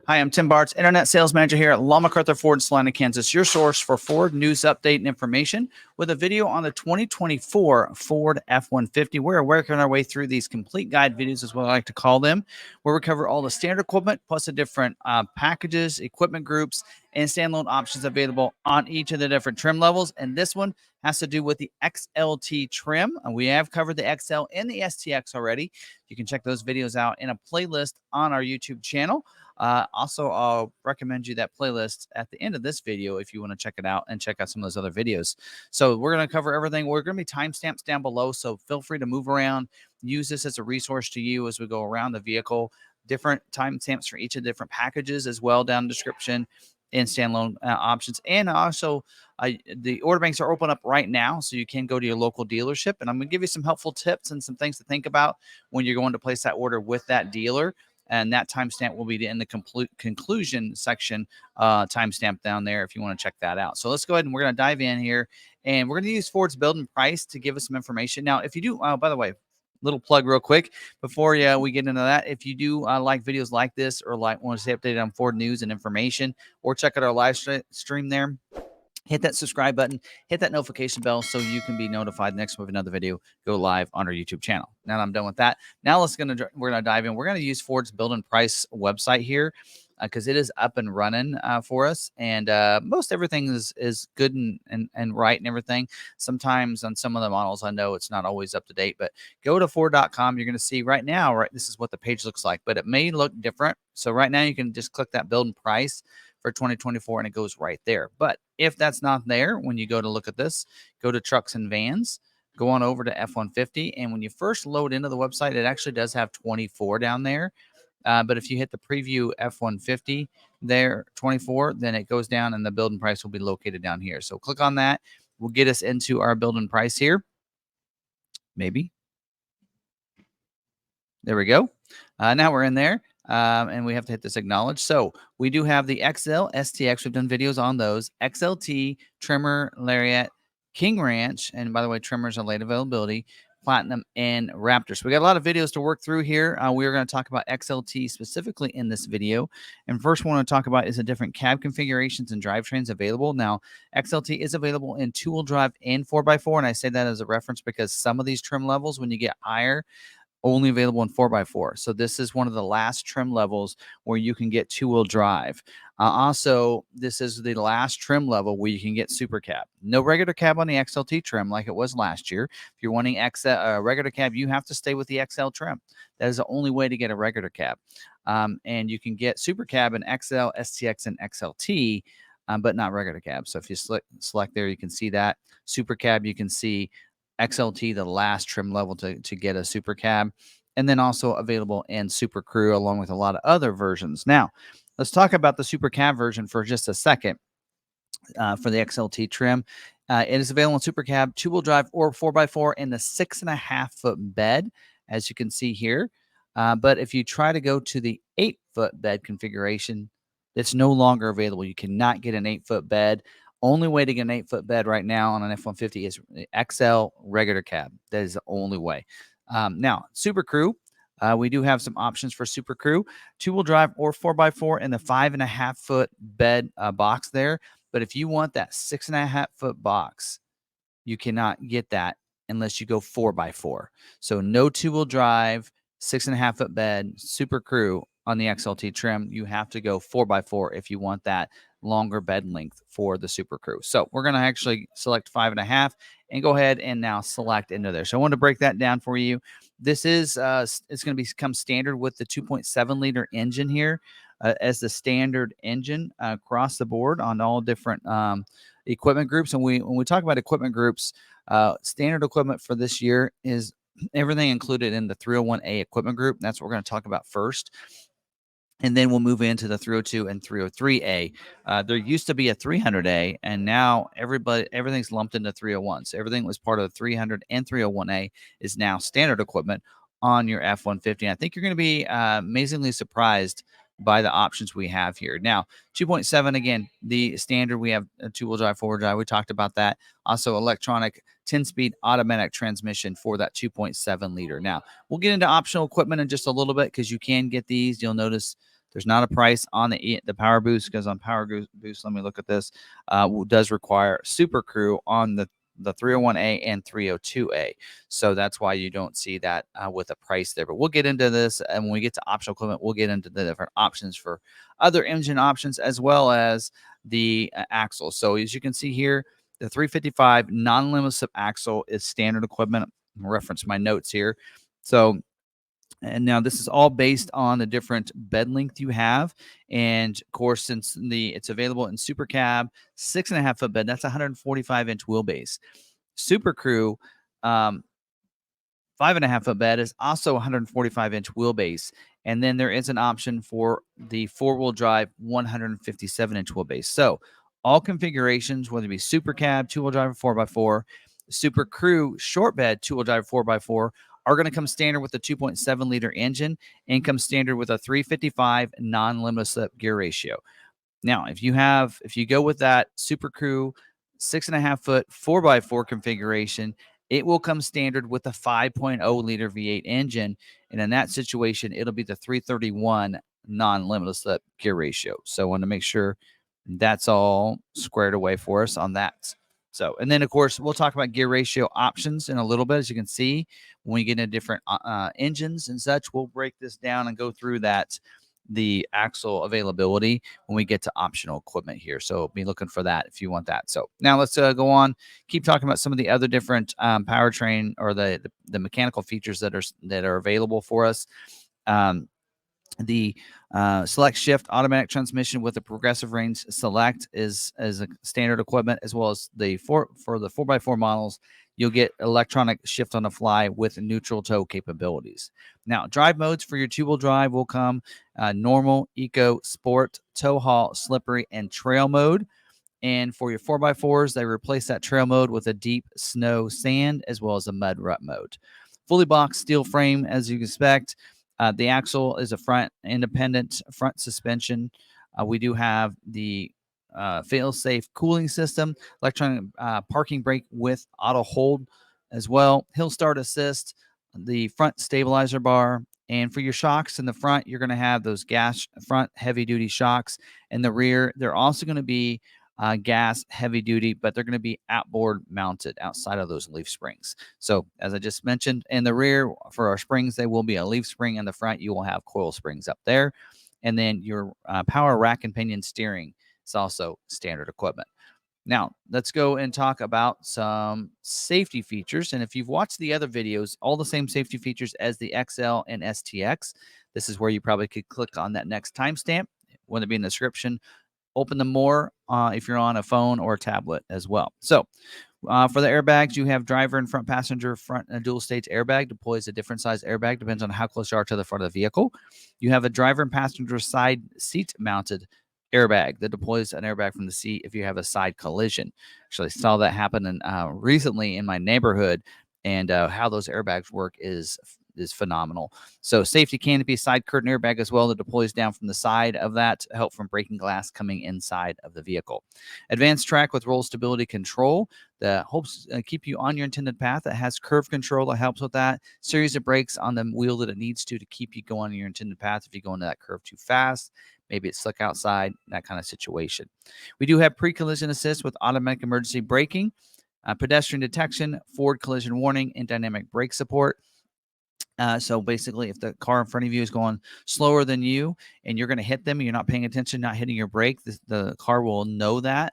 Hi, I'm Tim Bartz, Internet Sales Manager here at McArthur Ford in Salina, Kansas, your source for Ford news update and information with a video on the 2024 Ford F-150. We're working our way through these complete guide videos, is what I like to call them, where we cover all the standard equipment plus the different packages, equipment groups, and standalone options available on each of the different trim levels. And this one has to do with the XLT trim. We have covered the XL and the STX already. You can check those videos out in a playlist on our YouTube channel. Also, I'll recommend you that playlist at the end of this video if you want to check it out and check out some of those other videos. So we're going to cover everything. We're going to be timestamps down below, so feel free to move around. Use this as a resource to you as we go around the vehicle. Different timestamps for each of the different packages as well down in the description and standalone options. And also, the order banks are open up right now, so you can go to your local dealership. And I'm going to give you some helpful tips and some things to think about when you're going to place that order with that dealer. And that timestamp will be in the conclusion section timestamp down there if you want to check that out. So let's go ahead and we're going to dive in here. And we're going to use Ford's build and price to give us some information. Now, if you do, by the way, little plug real quick before we get into that. If you do like videos like this or want to stay updated on Ford news and information, or check out our live stream there, hit that subscribe button, hit that notification bell so you can be notified next time we have another video go live on our YouTube channel. Now that I'm done with that, now we're gonna dive in. We're gonna use Ford's build and price website here because it is up and running for us, and most everything is good and right and everything. Sometimes on some of the models, I know it's not always up to date, but go to Ford.com. You're gonna see right now, this is what the page looks like, but it may look different. So right now you can just click that build and price for 2024 and it goes right there. But if that's not there, when you go to look at this, go to trucks and vans, go on over to F-150. And when you first load into the website, it actually does have 24 down there. But if you hit the preview F-150 there, 24, then it goes down and the build and price will be located down here. So click on that. Will get us into our build and price here. Maybe. There we go. Now we're in there. And we have to hit this acknowledge. So we do have the XL, STX. We've done videos on those. XLT, Trimmer, Lariat, King Ranch. And by the way, Trimmers are late availability, Platinum, and Raptor. So we got a lot of videos to work through here. We are going to talk about XLT specifically in this video. And first one I want to talk about is the different cab configurations and drivetrains available. Now, XLT is available in 2-wheel drive and 4x4. And I say that as a reference because some of these trim levels, when you get higher, only available in 4x4. So this is one of the last trim levels where you can get 2-wheel drive. Also, this is the last trim level where you can get super cab. No regular cab on the XLT trim like it was last year. If you're wanting regular cab, you have to stay with the XL trim. That is the only way to get a regular cab. And you can get super cab in XL, STX, and XLT, but not regular cab. So if you select there, you can see that. Super cab, you can see XLT, the last trim level to get a super cab, and then also available in Super Crew along with a lot of other versions. Now, let's talk about the super cab version for just a second. For the XLT trim, it is available in super cab, 2-wheel drive, or 4x4 in the 6.5-foot bed, as you can see here. But if you try to go to the 8-foot bed configuration, it's no longer available. You cannot get an 8-foot bed. Only way to get an 8-foot bed right now on an F-150 is XL regular cab. That is the only way. Now, Super Crew, we do have some options for Super Crew, 2-wheel drive or 4x4 in the 5.5-foot bed box there. But if you want that 6.5-foot box, you cannot get that unless you go 4x4. So no 2-wheel drive, 6.5-foot bed, Super Crew on the XLT trim. You have to go 4x4 if you want that longer bed length for the Super Crew. So we're going to actually select 5.5 and go ahead and now select into there. So I wanted to break that down for you. This is it's going to become standard with the 2.7 liter engine here as the standard engine across the board on all different equipment groups. And when we talk about equipment groups, standard equipment for this year is everything included in the 301A equipment group. That's what we're going to talk about first. And then we'll move into the 302 and 303A. There used to be a 300A, and now everything's lumped into 301. So everything that was part of the 300 and 301A is now standard equipment on your F-150. I think you're going to be amazingly surprised by the options we have here. Now, 2.7, again, the standard, we have a 2-wheel drive, 4-wheel drive. We talked about that. Also, electronic 10-speed automatic transmission for that 2.7 liter. Now, we'll get into optional equipment in just a little bit because you can get these. You'll notice There's not a price on the Power Boost, because on Power Boost, let me look at this, does require Super Crew on the 301A and 302A. So that's why you don't see that with a price there. But we'll get into this, and when we get to optional equipment, we'll get into the different options for other engine options, as well as the axle. So as you can see here, the 355 non-limit slip axle is standard equipment. I'll reference my notes here. So, and now this is all based on the different bed length you have. And of course, since it's available in Super Cab, 6.5 foot bed, that's 145-inch wheelbase. Super Crew, 5.5 foot bed is also 145-inch wheelbase. And then there is an option for the 4-wheel drive 157-inch wheelbase. So all configurations, whether it be Super Cab, 2-wheel drive, 4x4, Super Crew, short bed, 2-wheel drive, 4x4, are going to come standard with a 2.7 liter engine and come standard with a 355 non-limit slip gear ratio. Now, if you go with that Super Crew 6.5 foot 4x4 configuration, it will come standard with a 5.0 liter V8 engine. And in that situation, it'll be the 331 non-limitless slip gear ratio. So I want to make sure that's all squared away for us on that. So, and then of course, we'll talk about gear ratio options in a little bit. As you can see, when we get into different engines and such, we'll break this down and go through that, the axle availability, when we get to optional equipment here. So be looking for that if you want that. So now let's go on, keep talking about some of the other different powertrain or the mechanical features that are available for us. The select shift automatic transmission with the progressive range select is a standard equipment, as well as for the 4x4 models, you'll get electronic shift on the fly with neutral tow capabilities. Now, drive modes for your 2-wheel drive will come normal, eco, sport, tow haul, slippery, and trail mode. And for your 4x4s, they replace that trail mode with a deep snow sand, as well as a mud rut mode. Fully boxed steel frame, as you expect. The axle is a front independent front suspension. We do have the fail-safe cooling system, electronic parking brake with auto hold as well, hill start assist, the front stabilizer bar. And for your shocks in the front, you're going to have those gas front heavy-duty shocks. In the rear, they're also going to be gas heavy duty, but they're going to be outboard mounted outside of those leaf springs. So as I just mentioned, in the rear for our springs, they will be a leaf spring. In the front, you will have coil springs up there. And then your power rack and pinion steering is also standard equipment. Now, let's go and talk about some safety features. And if you've watched the other videos, all the same safety features as the XL and STX. This is where you probably could click on that next timestamp, whether it be in the description. Open them more if you're on a phone or a tablet as well. So for the airbags, you have driver and front passenger front dual stage airbag. Deploys a different size airbag, depends on how close you are to the front of the vehicle. You have a driver and passenger side seat mounted airbag that deploys an airbag from the seat if you have a side collision. Actually, I saw that happen recently in my neighborhood, and how those airbags work is phenomenal. So safety canopy side curtain airbag as well that deploys down from the side of that to help from breaking glass coming inside of the vehicle. Advanced track with roll stability control that helps keep you on your intended path. That has curve control that helps with that. Series of brakes on the wheel that it needs to keep you going on your intended path if you go into that curve too fast. Maybe it's slick outside, that kind of situation. We do have pre-collision assist with automatic emergency braking, pedestrian detection, forward collision warning, and dynamic brake support. So basically, if the car in front of you is going slower than you and you're going to hit them and you're not paying attention, not hitting your brake, the car will know that.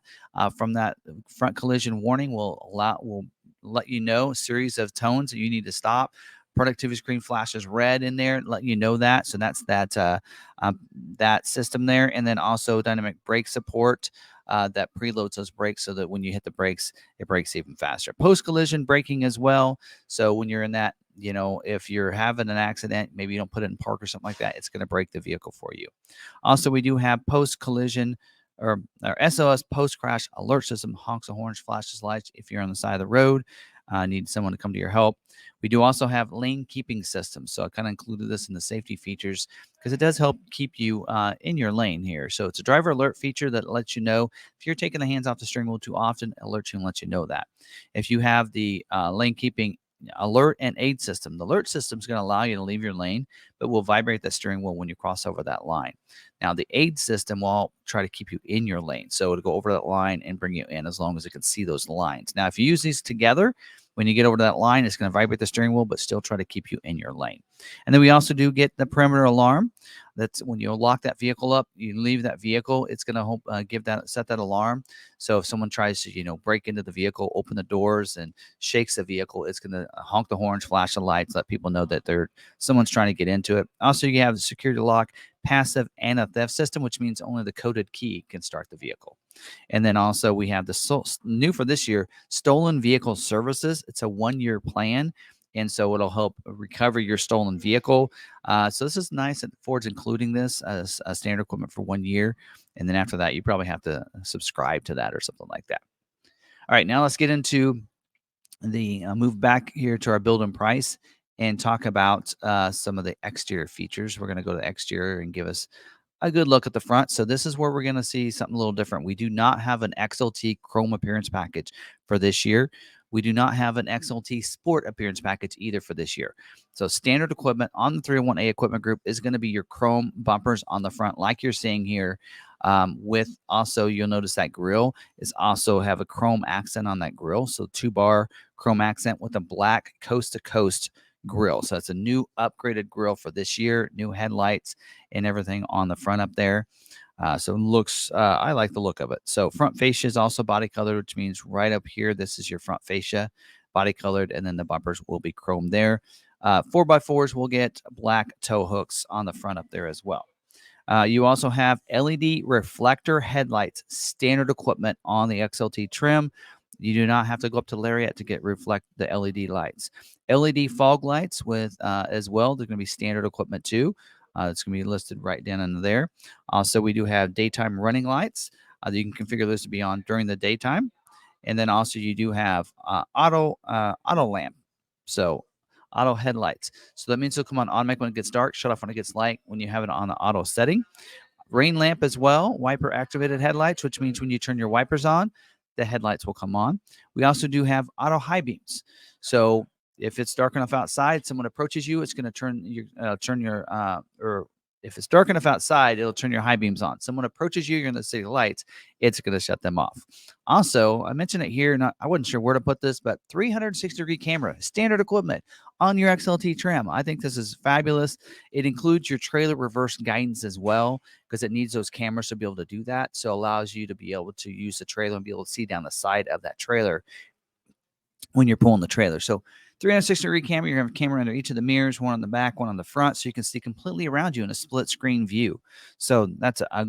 From that front collision warning will let you know a series of tones that you need to stop. Productivity screen flashes red in there, let you know that. So that's that system there. And then also dynamic brake support that preloads those brakes so that when you hit the brakes, it brakes even faster. Post-collision braking as well. So when you're in that, if you're having an accident, maybe you don't put it in park or something like that, it's going to brake the vehicle for you. Also, we do have post-collision or SOS post-crash alert system, honks of horns, flashes lights if you're on the side of the road. Need someone to come to your help. We do also have lane keeping systems. So I kind of included this in the safety features because it does help keep you in your lane here. So it's a driver alert feature that lets you know if you're taking the hands off the steering wheel too often, it alerts you and lets you know that. If you have the lane keeping alert and aid system. The alert system is going to allow you to leave your lane, but will vibrate the steering wheel when you cross over that line. Now, the aid system will try to keep you in your lane. So it'll go over that line and bring you in as long as it can see those lines. Now, if you use these together, when you get over to that line, it's going to vibrate the steering wheel, but still try to keep you in your lane. And then we also do get the perimeter alarm. That's when you lock that vehicle up, you leave that vehicle, it's going to set that alarm. So if someone tries to, break into the vehicle, open the doors and shakes the vehicle, it's going to honk the horns, flash the lights, let people know that someone's trying to get into it. Also, you have the security lock, passive, and a theft system, which means only the coded key can start the vehicle. And then also we have the new for this year, stolen vehicle services. It's a 1-year plan. And so it'll help recover your stolen vehicle. So this is nice that Ford's including this as a standard equipment for 1 year. And then after that, you probably have to subscribe to that or something like that. All right, now let's get into the move back here to our build and price and talk about some of the exterior features. We're going to go to the exterior and give us a good look at the front. So this is where we're going to see something a little different. We do not have an XLT Chrome appearance package for this year. We do not have an XLT Sport appearance package either for this year. So standard equipment on the 301A equipment group is going to be your chrome bumpers on the front, like you're seeing here. With also, you'll notice that grill is also have a chrome accent on that grill. So 2-bar chrome accent with a black coast-to-coast grill. So it's a new upgraded grill for this year, new headlights and everything on the front up there. So it looks, I like the look of it. So front fascia is also body colored, which means right up here, this is your front fascia, body colored, and then the bumpers will be chrome there. 4x4s will get black tow hooks on the front up there as well. You also have LED reflector headlights, standard equipment on the XLT trim. You do not have to go up to Lariat to get reflect the LED lights. LED fog lights with as well. They're going to be standard equipment too. It's going to be listed right down in there. Also, we do have daytime running lights. You can configure those to be on during the daytime. And then also you do have auto lamp. So auto headlights. So that means it'll come on automatic when it gets dark, shut off when it gets light when you have it on the auto setting. Rain lamp as well, wiper activated headlights, which means when you turn your wipers on, the headlights will come on. We also do have auto high beams. So if it's dark enough outside, someone approaches you, it's going to turn your or if it's dark enough outside, it'll turn your high beams on. Someone approaches you, you're going to see the lights, it's going to shut them off. Also, I mentioned it here, and I wasn't sure where to put this, but 360-degree camera, standard equipment on your XLT trim. I think this is fabulous. It includes your trailer reverse guidance as well, because it needs those cameras to be able to do that. So it allows you to be able to use the trailer and be able to see down the side of that trailer when you're pulling the trailer. So 360-degree camera, you're going to have a camera under each of the mirrors, one on the back, one on the front, so you can see completely around you in a split screen view. So that's a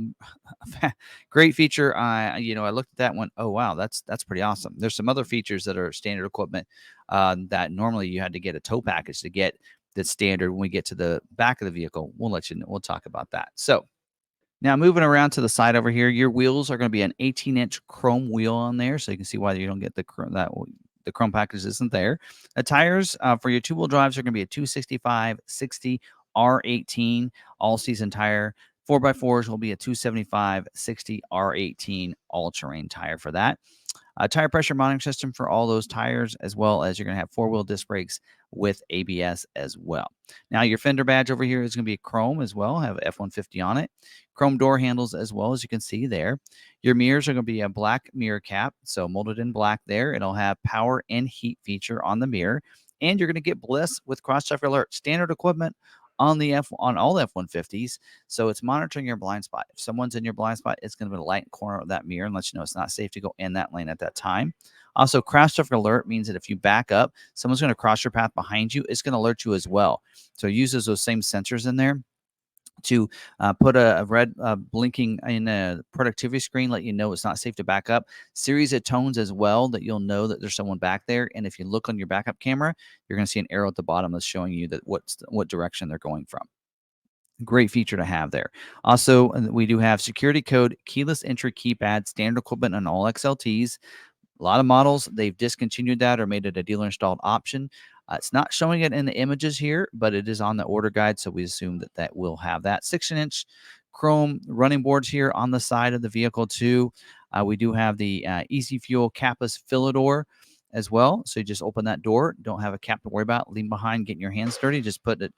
great feature. I looked at that and went, oh, wow, that's pretty awesome. There's some other features that are standard equipment that normally you had to get a tow package to get that's standard. When we get to the back of the vehicle, we'll talk about that. So now moving around to the side over here, your wheels are going to be an 18-inch chrome wheel on there, so you can see why you don't get the chrome package isn't there. The tires for your two-wheel drives are going to be a 265/60 R18 all-season tire. 4x4s will be a 275/60 R18 all-terrain tire for that. Tire pressure monitoring system for all those tires, as well as you're going to have four-wheel disc brakes with ABS as well. Now, your fender badge over here is going to be chrome as well, have F-150 on it. Chrome door handles as well, as you can see there. Your mirrors are going to be a black mirror cap, so molded in black there. It'll have power and heat feature on the mirror, and you're going to get bliss with cross-traffic alert. Standard equipment on all F-150s, so it's monitoring your blind spot. If someone's in your blind spot, it's going to be the light corner of that mirror and let you know it's not safe to go in that lane at that time. Also, cross traffic alert means that if you back up, someone's going to cross your path behind you. It's going to alert you as well. So it uses those same sensors in there to put a red blinking in a productivity screen, let you know it's not safe to back up. Series of tones as well that you'll know that there's someone back there. And if you look on your backup camera, you're going to see an arrow at the bottom that's showing you that what direction they're going from. Great feature to have there. Also, we do have security code, keyless entry keypad, standard equipment on all XLTs. A lot of models, they've discontinued that or made it a dealer installed option. It's not showing it in the images here, but it is on the order guide, so we assume that will have that. 16-inch chrome running boards here on the side of the vehicle too. We do have the Easy Fuel capless filler door as well. So you just open that door. Don't have a cap to worry about leaving behind, getting your hands dirty. Just put it,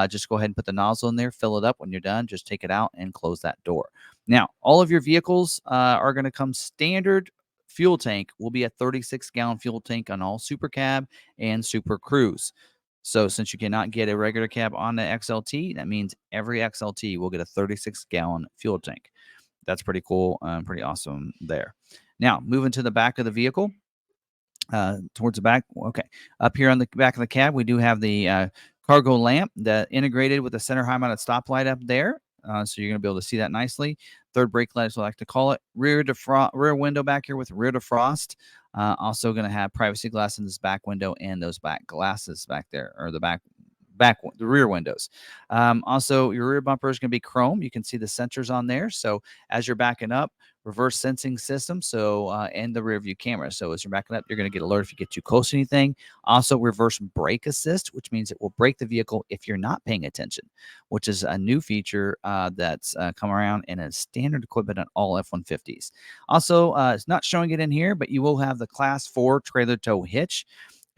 just go ahead and put the nozzle in there, fill it up. When you're done, just take it out and close that door. Now, all of your vehicles are going to come standard. Fuel tank will be a 36-gallon fuel tank on all Super Cab and Super Cruise. So since you cannot get a regular cab on the XLT, that means every XLT will get a 36-gallon fuel tank. That's pretty cool and pretty awesome there. Now, moving to the back of the vehicle, towards the back. Okay. Up here on the back of the cab, we do have the cargo lamp that integrated with the center high mounted stoplight up there. So you're going to be able to see that nicely. Third brake light, as we like to call it. Rear window back here with rear defrost. Also going to have privacy glass in this back window and those back glasses back there, or the rear windows. Also, your rear bumper is going to be chrome. You can see the sensors on there. So as you're backing up, reverse sensing system. So and the rear view camera. So as you're backing up, you're going to get alert if you get too close to anything. Also, reverse brake assist, which means it will brake the vehicle if you're not paying attention, which is a new feature that's come around in a standard equipment on all F-150s. Also, it's not showing it in here, but you will have the Class 4 trailer tow hitch.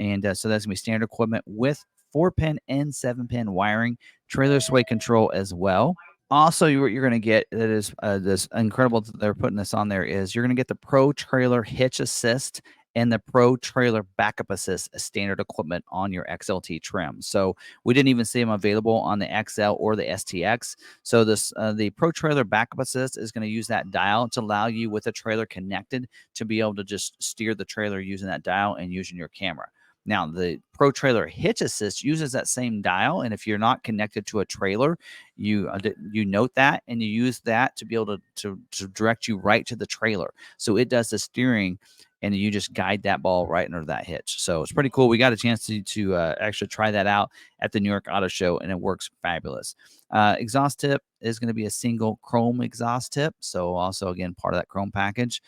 And so that's going to be standard equipment with 4-pin and 7-pin wiring, trailer sway control as well. Also, what you're going to get that is this incredible that they're putting this on there is you're going to get the Pro Trailer Hitch Assist and the Pro Trailer Backup Assist as standard equipment on your XLT trim. So we didn't even see them available on the XL or the STX. So this the Pro Trailer Backup Assist is going to use that dial to allow you with a trailer connected to be able to just steer the trailer using that dial and using your camera. Now, the Pro Trailer Hitch Assist uses that same dial, and if you're not connected to a trailer, you note that, and you use that to be able to direct you right to the trailer. So it does the steering, and you just guide that ball right under that hitch. So it's pretty cool. We got a chance to actually try that out at the New York Auto Show, and it works fabulous. Exhaust tip is going to be a single chrome exhaust tip. So also, again, part of that chrome package.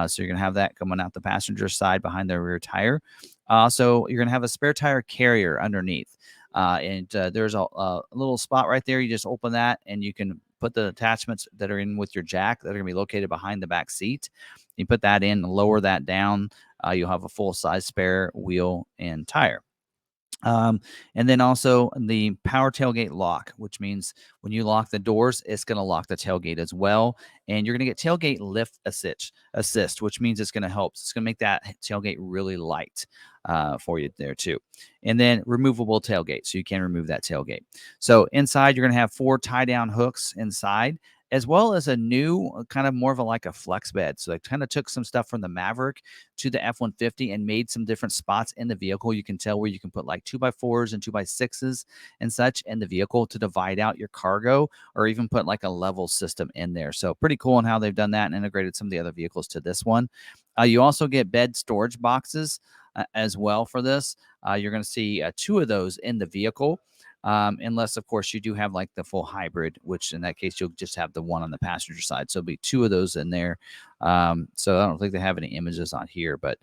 So you're going to have that coming out the passenger side behind the rear tire. So you're going to have a spare tire carrier underneath. There's a little spot right there. You just open that and you can put the attachments that are in with your jack that are going to be located behind the back seat. You put that in, lower that down. You'll have a full-size spare wheel and tire. And then also the power tailgate lock, which means when you lock the doors, it's going to lock the tailgate as well. And you're going to get tailgate lift assist, which means it's going to help. It's going to make that tailgate really light for you there too. And then removable tailgate, so you can remove that tailgate. So inside, you're going to have 4 tie-down hooks inside, as well as a new kind of more of like a flex bed. So they kind of took some stuff from the Maverick to the F-150 and made some different spots in the vehicle. You can tell where you can put like 2x4s and 2x6s and such in the vehicle to divide out your cargo, or even put like a level system in there. So pretty cool on how they've done that and integrated some of the other vehicles to this one. You also get bed storage boxes as well for this. You're going to see 2 of those in the vehicle. Unless, of course, you do have like the full hybrid, which in that case, you'll just have the one on the passenger side. So it'll be 2 of those in there. So I don't think they have any images on here, but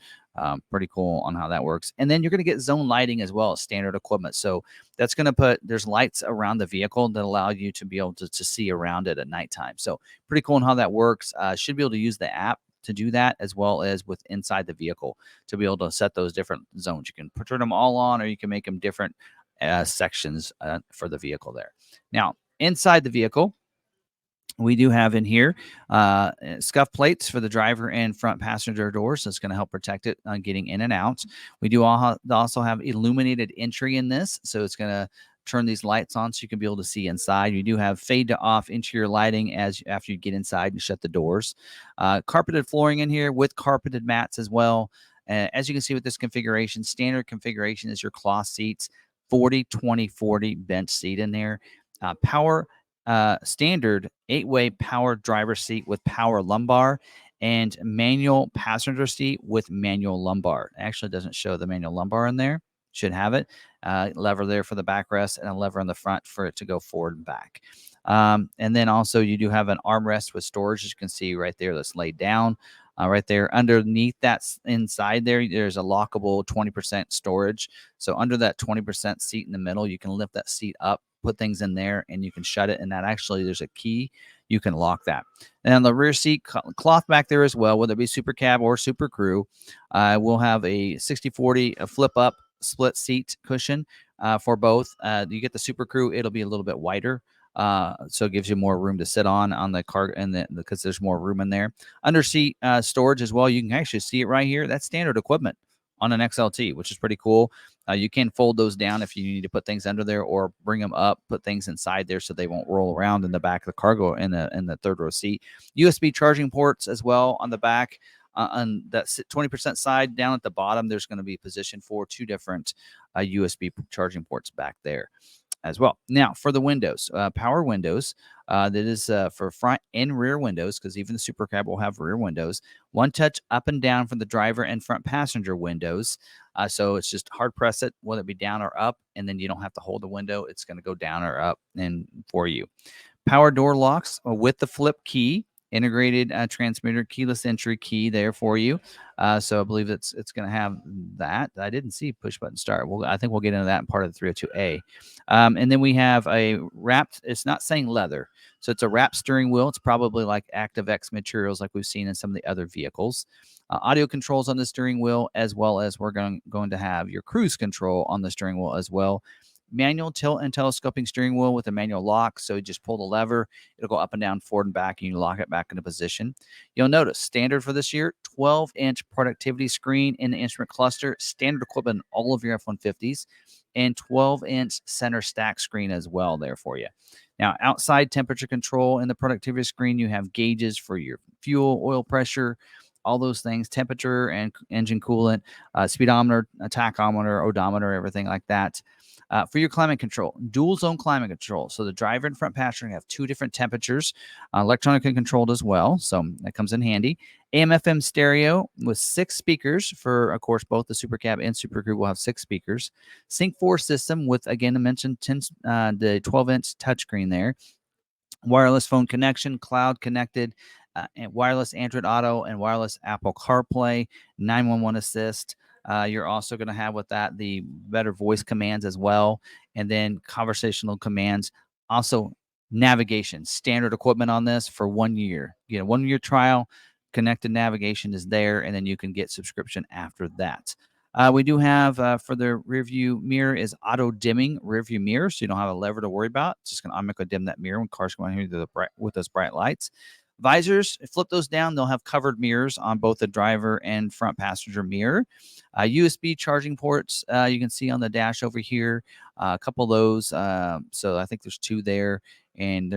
pretty cool on how that works. And then you're going to get zone lighting as well as standard equipment. So that's going to there's lights around the vehicle that allow you to be able to see around it at nighttime. So pretty cool on how that works. Should be able to use the app to do that, as well as with inside the vehicle to be able to set those different zones. You can turn them all on, or you can make them different sections for the vehicle there. Now, inside the vehicle, we do have in here scuff plates for the driver and front passenger doors. So it's going to help protect it on getting in and out. We do also have illuminated entry in this. So it's going to turn these lights on so you can be able to see inside. You do have fade to off interior lighting after you get inside and shut the doors. Carpeted flooring in here with carpeted mats as well. As you can see with this configuration, standard configuration is your cloth seats, 40, 20, 40 bench seat in there. Power standard 8-way power driver seat with power lumbar, and manual passenger seat with manual lumbar. It actually doesn't show the manual lumbar in there. Should have it. Lever there for the backrest and a lever on the front for it to go forward and back. And then also you do have an armrest with storage, as you can see right there, that's laid down. Right there underneath that inside there's a lockable 20% storage. So under that 20% seat in the middle, you can lift that seat up, put things in there, and you can shut it. And that actually, there's a key you can lock that. And on the rear seat cloth back there as well, whether it be Super Cab or Super Crew, we'll have a 60/40 flip up split seat cushion for both. You get the Super Crew, it'll be a little bit wider. So it gives you more room to sit on the car, and because there's more room in there. Under seat storage as well. You can actually see it right here. That's standard equipment on an XLT, which is pretty cool. You can fold those down if you need to put things under there, or bring them up, put things inside there so they won't roll around in the back of the cargo in the third row seat. USB charging ports as well on the back. On that 20% side down at the bottom, there's going to be positioned for 2 different USB charging ports back there as well. Now, for the windows, power windows, that is for front and rear windows, because even the Super Cab will have rear windows. One touch up and down for the driver and front passenger windows. So it's just hard press it, whether it be down or up, and then you don't have to hold the window. It's going to go down or up and for you. Power door locks with the flip key, integrated transmitter, keyless entry key there for you. So I believe it's going to have that. I didn't see push button start. Well, I think we'll get into that in part of the 302A. And then we have a wrapped, it's not saying leather. So it's a wrapped steering wheel. It's probably like ActiveX materials like we've seen in some of the other vehicles. Audio controls on the steering wheel, as well as we're going to have your cruise control on the steering wheel as well. Manual tilt and telescoping steering wheel with a manual lock. So you just pull the lever, it'll go up and down, forward and back, and you lock it back into position. You'll notice standard for this year, 12-inch productivity screen in the instrument cluster, standard equipment in all of your F-150s, and 12-inch center stack screen as well there for you. Now, outside temperature control in the productivity screen, you have gauges for your fuel, oil pressure, all those things, temperature and engine coolant, speedometer, tachometer, odometer, everything like that. For your climate control, dual zone climate control. So the driver and front passenger have 2 different temperatures, electronically controlled as well. So that comes in handy. AM/FM stereo with 6 speakers for, of course, both the Super Cab and Super Crew will have 6 speakers. Sync 4 system with, again, I mentioned the 12-inch touchscreen there. Wireless phone connection, cloud connected, and wireless Android Auto and wireless Apple CarPlay, 911 assist. You're also going to have with that the better voice commands as well, and then conversational commands. Also, navigation, standard equipment on this for 1 year. You know, 1 year trial, connected navigation is there, and then you can get subscription after that. We do have for the rear view mirror is auto dimming rear view mirror, so you don't have a lever to worry about. It's just going to automatically dim that mirror when cars go on here with those bright lights. Visors, flip those down. They'll have covered mirrors on both the driver and front passenger mirror. USB charging ports, you can see on the dash over here, a couple of those. So I think there's 2 there, and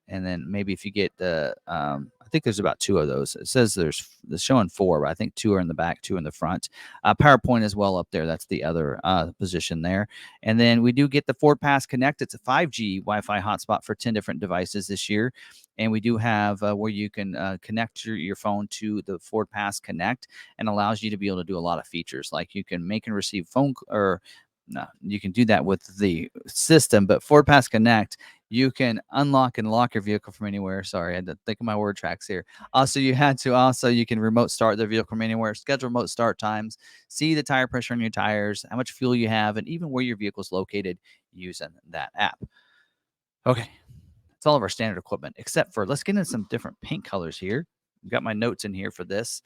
then maybe if you get the, I think there's about 2 of those. It says there's showing 4, but I think 2 are in the back, 2 in the front. PowerPoint as well up there. That's the other position there. And then we do get the Ford Pass Connect. It's a 5G Wi-Fi hotspot for 10 different devices this year. And we do have where you can connect your phone to the Ford Pass Connect, and allows you to be able to do a lot of features, like you can make and receive phone, or no, you can do that with the system, but Ford Pass Connect, you can unlock and lock your vehicle from anywhere. Sorry, I had to think of my word tracks here. You can remote start the vehicle from anywhere, schedule remote start times, see the tire pressure on your tires, how much fuel you have, and even where your vehicle is located using that app. Okay. It's all of our standard equipment, except for, let's get into some different paint colors here. I've got my notes in here for this.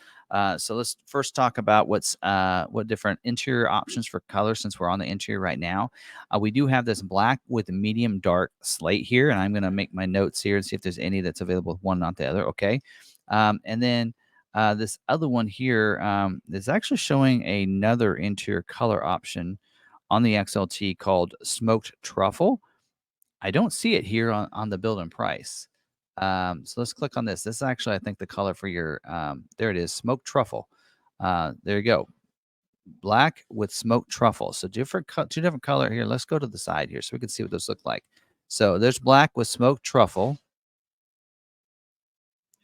So let's first talk about what different interior options for color, since we're on the interior right now. We do have this black with medium dark slate here, and I'm going to make my notes here and see if there's any that's available with one, not the other. Okay. And then this other one here is actually showing another interior color option on the XLT called Smoked Truffle. I don't see it here on the build and price. So let's click on this. This is actually, I think, the color for your, there it is, smoked truffle. There you go. Black with smoked truffle. So 2 different color here. Let's go to the side here so we can see what those look like. So there's black with smoked truffle.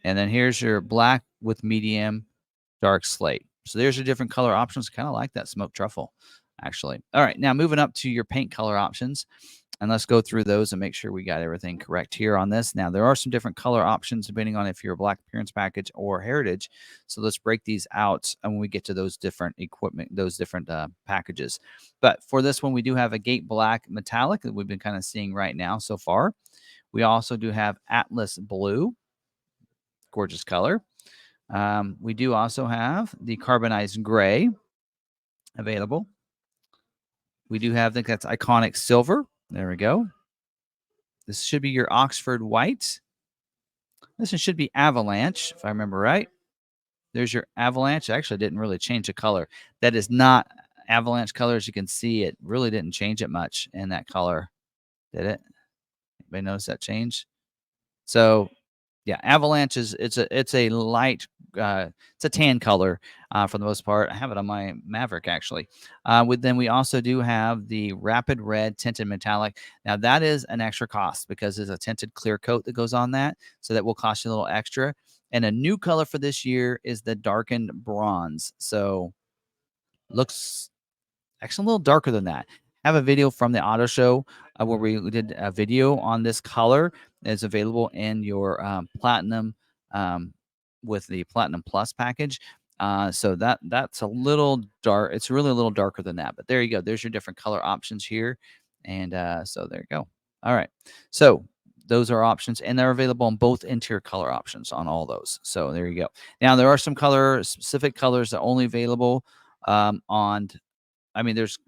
And then here's your black with medium dark slate. So there's your different color options. Kind of like that smoked truffle, actually. All right, now moving up to your paint color options. And let's go through those and make sure we got everything correct here on this. Now, there are some different color options depending on if you're a black appearance package or heritage. So let's break these out when we get to those different equipment, those different packages. But for this one, we do have a Gate Black Metallic that we've been kind of seeing right now so far. We also do have Atlas Blue, gorgeous color. We do also have the carbonized gray available. We do have, I think that's iconic silver. There we go. This should be your Oxford white. This one should be avalanche, if I remember right. There's your avalanche. Actually, didn't really change the color. That is not avalanche color. As you can see, it really didn't change it much in that color, did it? Anybody notice that change? So yeah, avalanche is it's a light it's a tan color for the most part. I have it on my Maverick actually. Then we also do have the rapid red tinted metallic. Now that is an extra cost because there's a tinted clear coat that goes on that, so that will cost you a little extra. And a new color for this year is the darkened bronze. So looks actually a little darker than that. I have a video from the auto show where we did a video on this color. It's available in your platinum with the platinum plus package. So that's a little dark. It's really a little darker than that. But there you go. There's your different color options here, and so there you go. All right. So those are options, and they're available on both interior color options on all those. So there you go. Now there are some specific colors that are only available on I mean, there's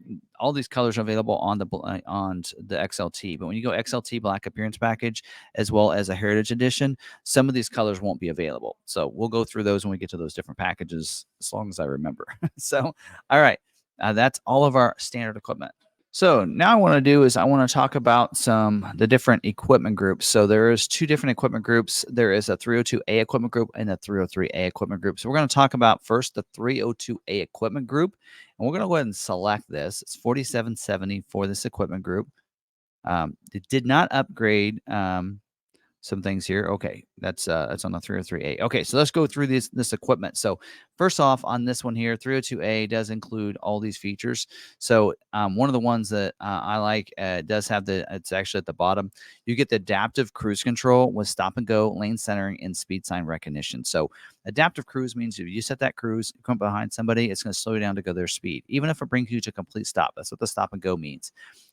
all these colors are available on the XLT, but when you go XLT Black Appearance Package as well as a Heritage Edition, some of these colors won't be available. So we'll go through those when we get to those different packages, as long as I remember. So, all right, that's all of our standard equipment. So now I want to do is I want to talk about the different equipment groups. So there is two different equipment groups. There is a 302A equipment group and a 303A equipment group. So we're going to talk about first the 302A equipment group, and we're going to go ahead and select this. It's $47.70 for this equipment group. It did not upgrade some things here. Okay, that's on the 303A. Okay, so let's go through this equipment. So first off, on this one here, 302A does include all these features. So one of the ones that I like does have it's actually at the bottom. You get the adaptive cruise control with stop and go, lane centering, and speed sign recognition. So adaptive cruise means if you set that cruise, you come behind somebody, it's going to slow you down to go their speed, even if it brings you to a complete stop. That's what the stop and go means.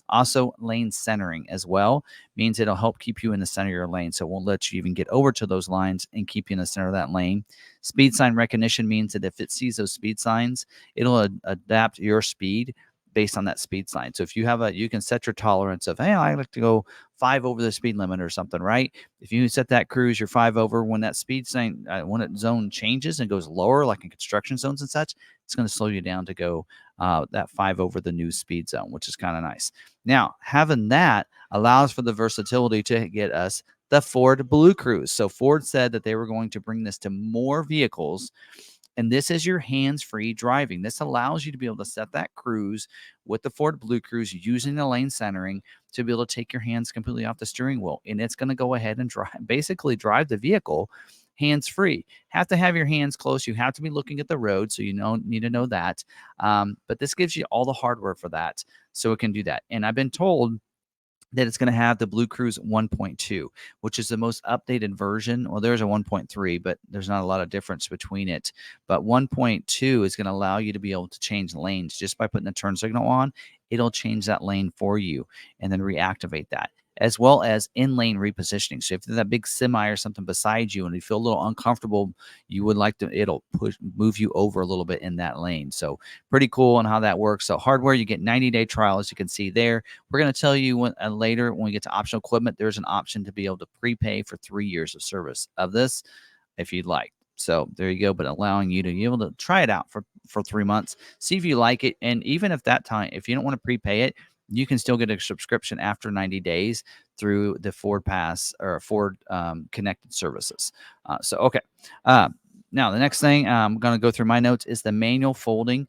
Also, lane centering as well means it'll help keep you in the center of your lane. So it won't let you even get over to those lines and keep you in the center of that lane. Speed sign recognition means that if it sees those speed signs, it'll adapt your speed based on that speed sign. So if you have you can set your tolerance of, hey, I like to go 5 over the speed limit or something, right? If you set that cruise, you're 5 over, when that speed sign, when that zone changes and goes lower, like in construction zones and such, it's going to slow you down to go that 5 over the new speed zone, which is kind of nice. Now, having that allows for the versatility to get us the Ford Blue Cruise. So Ford said that they were going to bring this to more vehicles, and this is your hands-free driving. This allows you to be able to set that cruise with the Ford Blue Cruise using the lane centering to be able to take your hands completely off the steering wheel, and it's going to go ahead and basically drive the vehicle hands-free. Have to have your hands close. You have to be looking at the road, so you need to know that. But this gives you all the hardware for that, so it can do that. And I've been told that it's going to have the Blue Cruise 1.2, which is the most updated version. Well, there's a 1.3, but there's not a lot of difference between it. But 1.2 is going to allow you to be able to change lanes just by putting the turn signal on. It'll change that lane for you and then reactivate that, as well as in-lane repositioning. So if there's that big semi or something beside you and you feel a little uncomfortable, you would like to, it'll move you over a little bit in that lane. So pretty cool on how that works. So hardware, you get 90-day trial, as you can see there. We're going to tell you later when we get to optional equipment, there's an option to be able to prepay for 3 years of service of this if you'd like. So there you go, but allowing you to be able to try it out for 3 months, see if you like it. And even if if you don't want to prepay it, you can still get a subscription after 90 days through the Ford Pass or Ford connected services. Okay. Now, the next thing I'm going to go through my notes is the manual folding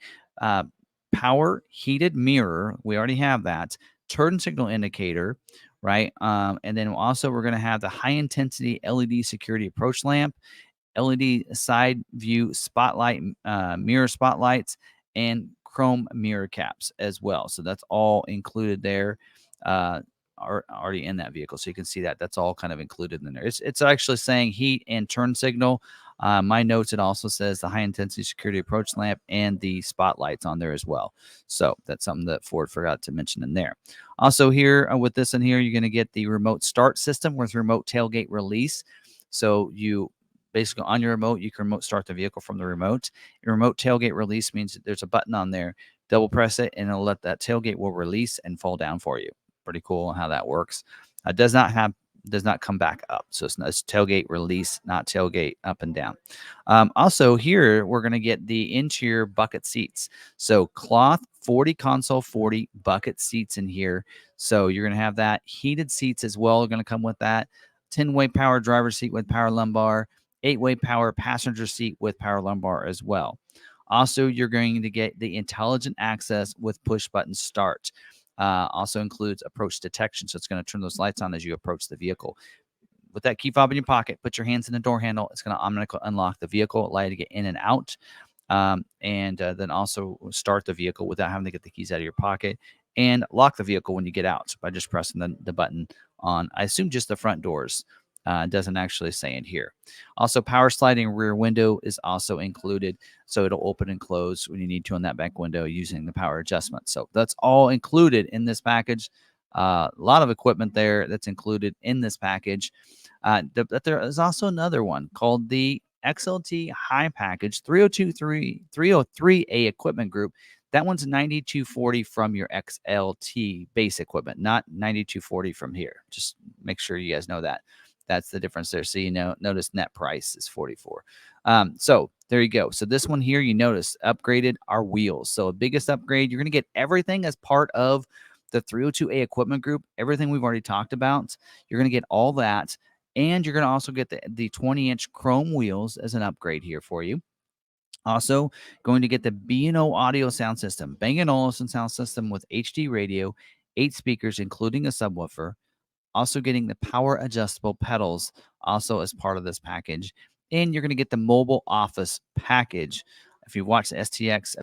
power heated mirror. We already have that. Turn signal indicator, right? And then also we're going to have the high intensity LED security approach lamp, LED side view spotlight, mirror spotlights, and chrome mirror caps as well. So that's all included there, already in that vehicle. So you can see that that's all kind of included in there. It's actually saying heat and turn signal My notes, it also says the high intensity security approach lamp and the spotlights on there as well. So that's something that Ford forgot to mention in there. Also here with this in here, you're going to get the remote start system with remote tailgate release. So you basically on your remote, you can remote start the vehicle from the remote. Remote tailgate release means that there's a button on there. Double press it and it'll let that tailgate will release and fall down for you. Pretty cool how that works. Does not come back up. So it's tailgate release, not tailgate up and down. Also here, we're going to get the interior bucket seats. So cloth 40 console 40 bucket seats in here. So you're going to have that. Heated seats as well are going to come with that. 10-way power driver seat with power lumbar. 8-way power passenger seat with power lumbar as well. Also, you're going to get the intelligent access with push button start. Also includes approach detection. So it's going to turn those lights on as you approach the vehicle. With that key fob in your pocket, put your hands in the door handle. It's going to automatically unlock the vehicle, allow you to get in and out, and then also start the vehicle without having to get the keys out of your pocket, and lock the vehicle when you get out by just pressing the button on, I assume, just the front doors. It doesn't actually say in here. Also, power sliding rear window is also included, so it'll open and close when you need to on that back window using the power adjustment. So that's all included in this package. A lot of equipment there that's included in this package. But there is also another one called the XLT High Package 303A equipment group. That one's 9240 from your XLT base equipment, not 9240 from here. Just make sure you guys know that. That's the difference there. So, notice net price is 44. So there you go. So this one here, you notice upgraded our wheels. So biggest upgrade, you're going to get everything as part of the 302A equipment group. Everything we've already talked about, you're going to get all that. And you're going to also get the 20-inch chrome wheels as an upgrade here for you. Also, going to get the B&O audio sound system, Bang & Olufsen sound system with HD radio, 8 speakers, including a subwoofer. Also getting the power adjustable pedals also as part of this package. And you're going to get the mobile office package. If you watch the STX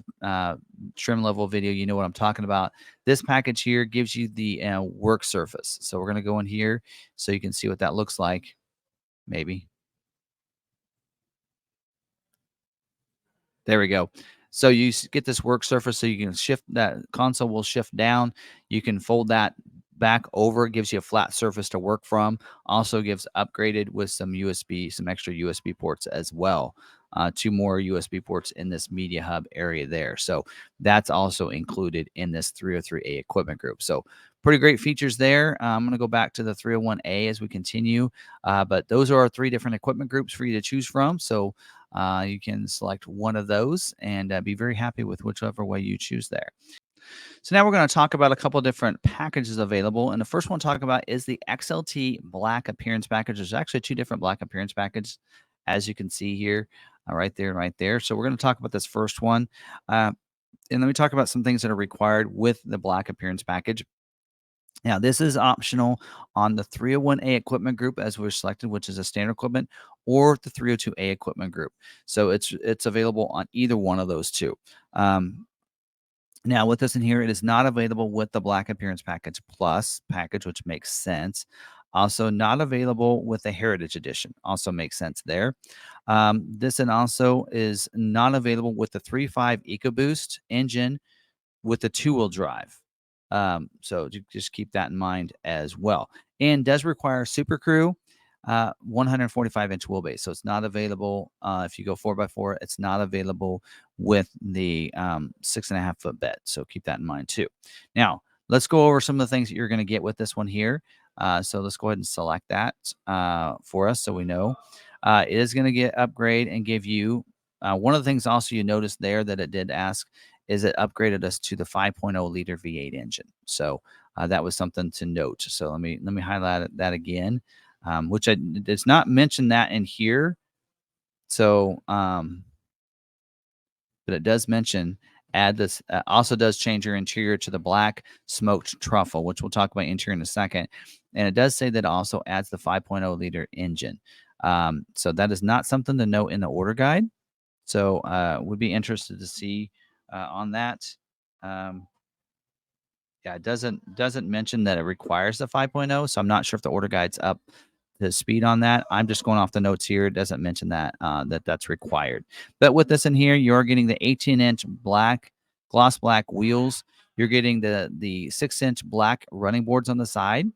trim level video, you know what I'm talking about. This package here gives you the work surface. So we're going to go in here so you can see what that looks like. Maybe. There we go. So you get this work surface so you can shift that console will shift down. You can fold that back over. It gives you a flat surface to work from. Also gives upgraded with some USB, some extra USB ports as well. 2 more USB ports in this media hub area there. So that's also included in this 303A equipment group. So pretty great features there. I'm going to go back to the 301A as we continue. But those are our 3 different equipment groups for you to choose from. So you can select one of those and be very happy with whichever way you choose there. So now we're going to talk about a couple of different packages available. And the first one to talk about is the XLT Black Appearance Package. There's actually 2 different Black Appearance Packages, as you can see here, right there, right there. So we're going to talk about this first one. And let me talk about some things that are required with the Black Appearance Package. Now, this is optional on the 301A equipment group as we're selected, which is a standard equipment, or the 302A equipment group. So it's available on either one of those 2. Now, with this in here, it is not available with the Black Appearance Package Plus package, which makes sense. Also, not available with the Heritage Edition. Also makes sense there. This and also is not available with the 3.5 EcoBoost engine with the 2-wheel drive. So just keep that in mind as well. And does require Super Crew 145-inch wheelbase. So it's not available if you go 4x4. It's not available with the 6.5-foot bed. So keep that in mind too. Now, let's go over some of the things that you're going to get with this one here. So let's go ahead and select that for us so we know. It is going to get upgrade and give you one of the things also you notice there that it did ask is it upgraded us to the 5.0 liter V8 engine. So that was something to note. So let me highlight that again, which it's not mentioned that in here. So, but it does mention add this. Also does change your interior to the black smoked truffle, which we'll talk about interior in a second. And it does say that it also adds the 5.0 liter engine. So that is not something to note in the order guide. So would be interested to see on that. Yeah, it doesn't mention that it requires the 5.0, so I'm not sure if the order guide's up the speed on that. I'm just going off the notes here. It doesn't mention that that's required. But with this in here, you're getting the 18-inch gloss black wheels. You're getting the 6-inch black running boards on the side.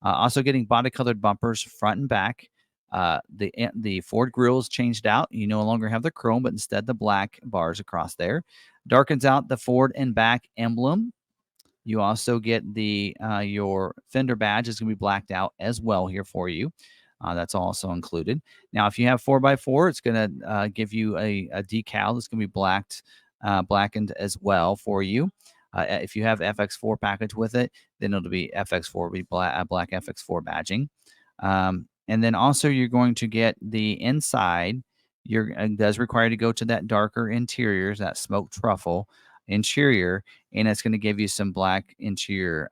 Also getting body colored bumpers front and back. The Ford grille is changed out. You no longer have the chrome, but instead the black bars across there. Darkens out the Ford and back emblem. You also get your fender badge is going to be blacked out as well here for you. That's also included. Now, if you have 4x4, it's going to give you a decal that's going to be blackened as well for you. If you have FX4 package with it, then it'll be FX4, be black FX4 badging. And then also you're going to get the inside. It does require you to go to that darker interiors, that smoked truffle interior, and it's going to give you some black interior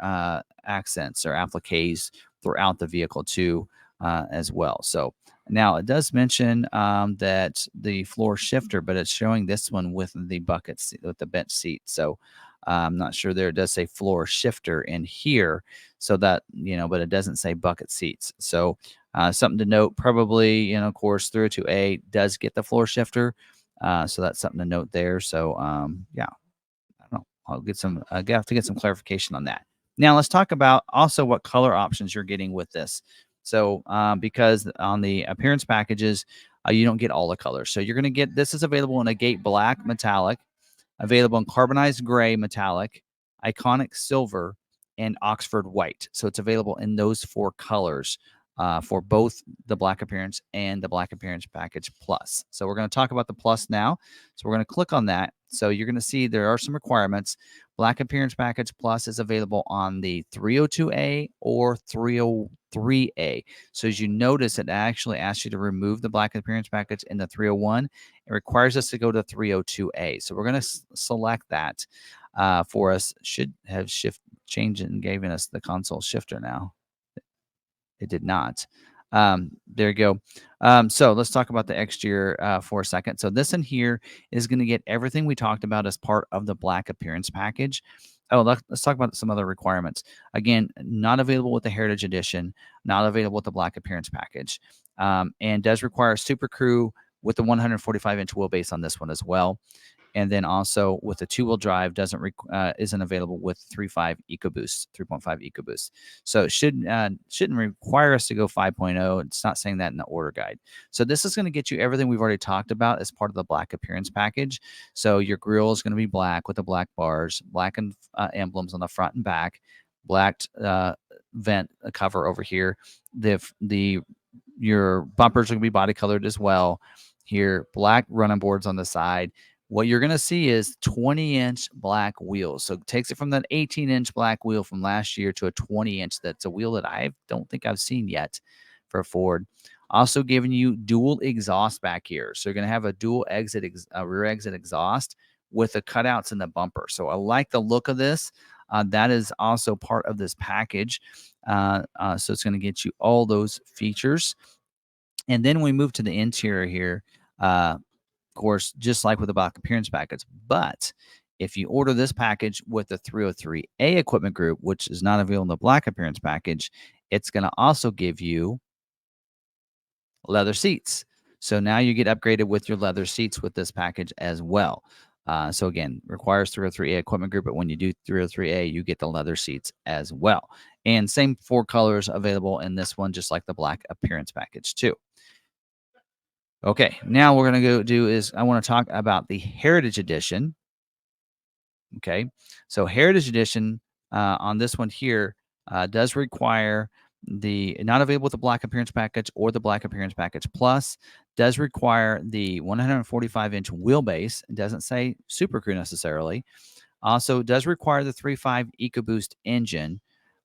accents or appliques throughout the vehicle too, as well. So now it does mention that the floor shifter, but it's showing this one with the with the bench seat. So I'm not sure there. It does say floor shifter in here, so that, but it doesn't say bucket seats. So something to note, probably, of course, 302A does get the floor shifter. So that's something to note there. So yeah, I don't know. I have to get some clarification on that. Now let's talk about also what color options you're getting with this. So because on the appearance packages, you don't get all the colors. So you're going to get, this is available in a Gate Black metallic, available in carbonized gray metallic, iconic silver, and Oxford white. So it's available in those 4 colors for both the black appearance and the black appearance package plus. So we're going to talk about the plus now. So we're going to click on that. So you're going to see there are some requirements. Black appearance package plus is available on the 302A or 303A. So as you notice, it actually asks you to remove the black appearance package in the 301. It requires us to go to 302A. So we're going to select that for us. Should have changed and given us the console shifter now. It did not. There you go. So let's talk about the exterior for a second. So this in here is going to get everything we talked about as part of the black appearance package. Oh, let's talk about some other requirements. Again, not available with the Heritage Edition, not available with the black appearance package, and does require Super Crew with the 145-inch wheelbase on this one as well. And then also with the 2-wheel drive isn't available with 3.5 EcoBoost, 3.5 EcoBoost. So it shouldn't require us to go 5.0. It's not saying that in the order guide. So this is going to get you everything we've already talked about as part of the black appearance package. So your grille is going to be black with the black bars, blackened emblems on the front and back, black vent cover over here. Your bumpers are going to be body colored as well. Here, black running boards on the side. What you're going to see is 20-inch black wheels. So it takes it from that 18-inch black wheel from last year to a 20-inch. That's a wheel that I don't think I've seen yet for Ford. Also giving you dual exhaust back here. So you're going to have a dual rear exit exhaust with the cutouts in the bumper. So I like the look of this. That is also part of this package. So it's going to get you all those features. And then we move to the interior here. Of course, just like with the black appearance package. But if you order this package with the 303A equipment group, which is not available in the black appearance package, it's going to also give you leather seats. So now you get upgraded with your leather seats with this package as well. So again, requires 303A equipment group, but when you do 303A, you get the leather seats as well. And same 4 colors available in this one, just like the black appearance package too. Okay, now we're going to go do is I want to talk about the Heritage Edition. Okay, so Heritage Edition on this one here does require not available with the black appearance package or the black appearance package plus, does require the 145-inch wheelbase. It doesn't say Super Crew necessarily. Also does require the 3.5 EcoBoost engine.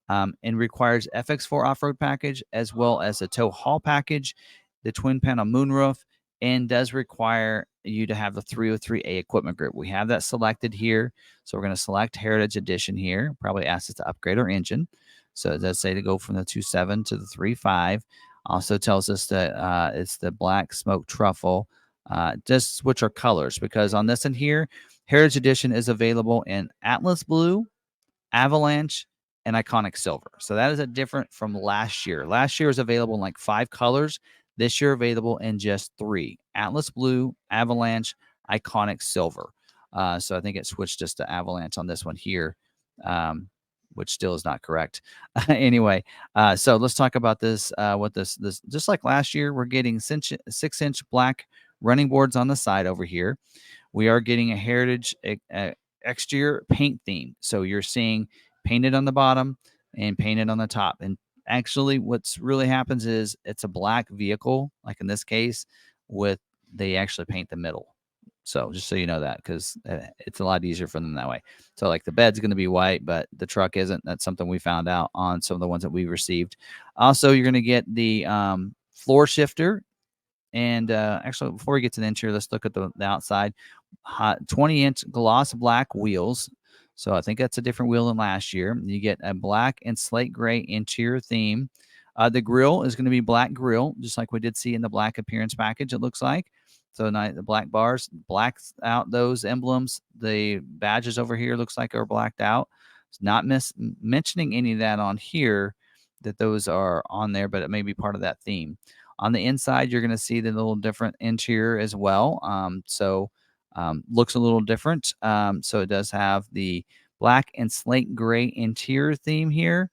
And requires FX4 Off Road Package as well as a tow haul package, the twin panel moonroof, and does require you to have the 303A equipment group. We have that selected here. So we're going to select Heritage Edition here. Probably asks us to upgrade our engine. So it does say to go from the 2.7 to the 3.5. Also tells us that it's the black smoke truffle. Just switch our colors because on this one here, Heritage Edition is available in Atlas Blue, Avalanche, and iconic silver. So that is a different from last year. Last year was available in like 5 colors. This year available in just 3: Atlas blue, avalanche, iconic silver. So I think it switched just to avalanche on this one here, which still is not correct. Anyway, so let's talk about this. What this just like last year, we're getting 6-inch black running boards on the side over here. We are getting a heritage exterior paint theme. So you're seeing painted on the bottom and painted on the top. And actually, what's really happens is it's a black vehicle, like in this case, with they actually paint the middle. So just so you know that, because it's a lot easier for them that way. So like the bed's going to be white, but the truck isn't. That's something we found out on some of the ones that we received. Also, you're going to get the floor shifter. And actually, before we get to the interior, let's look at the outside. 20-inch gloss black wheels. So I think that's a different wheel than last year. You get a black and slate gray interior theme. The grill is going to be black grill, just like we did see in the black appearance package, it looks like. So the black bars, blacks out those emblems. The badges over here looks like are blacked out. It's not mentioning any of that on here, that those are on there, but it may be part of that theme. On the inside, you're going to see the little different interior as well. Looks a little different. So it does have the black and slate gray interior theme here.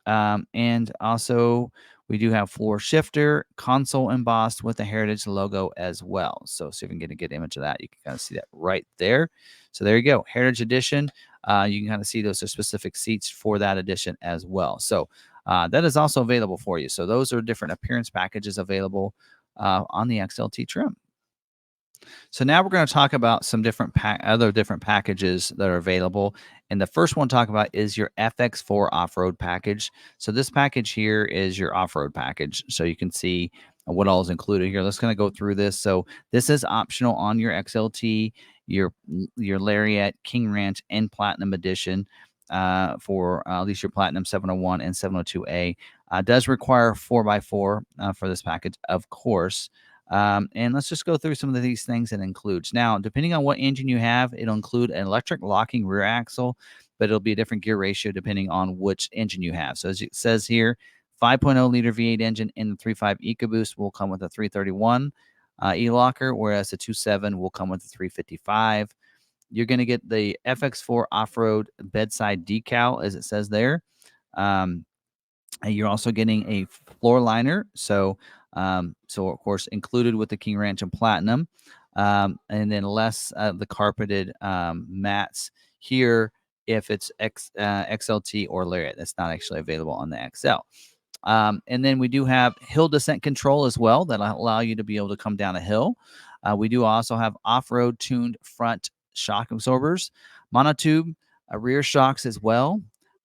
And also, we do have floor shifter, console embossed with the Heritage logo as well. So if you can get a good image of that, you can kind of see that right there. So there you go, Heritage Edition. You can kind of see those are specific seats for that edition as well. So that is also available for you. So those are different appearance packages available on the XLT trim. So now we're going to talk about some different other different packages that are available. And the first one to talk about is your FX4 Off Road Package. So this package here is your off road package. So you can see what all is included here. Let's kind of go through this. So this is optional on your XLT, your Lariat, King Ranch, and Platinum Edition. For at least your Platinum 701 and 702A. Does require 4x4 for this package, of course. And let's just go through some of these things it includes. Now, depending on what engine you have, it'll include an electric locking rear axle, but it'll be a different gear ratio depending on which engine you have. So as it says here, 5.0 liter V8 engine in the 3.5 EcoBoost will come with a 331 e-locker, whereas the 2.7 will come with a 355. You're going to get the FX4 off-road bedside decal, as it says there. And you're also getting a floor liner. So of course, included with the King Ranch and Platinum. And then less the carpeted mats here if it's XLT or Lariat. That's not actually available on the XL. And then we do have hill descent control as well that'll allow you to be able to come down a hill. We do also have off-road tuned front shock absorbers, monotube rear shocks as well.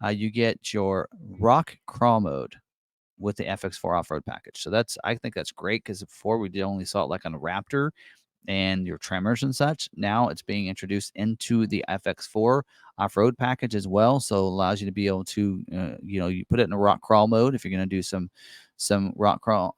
You get your rock crawl mode with the FX4 off-road package. So I think that's great, because before we only saw it like on a Raptor and your tremors and such. Now it's being introduced into the FX4 off-road package as well. So it allows you to be able to, you put it in a rock crawl mode if you're going to do some rock crawl,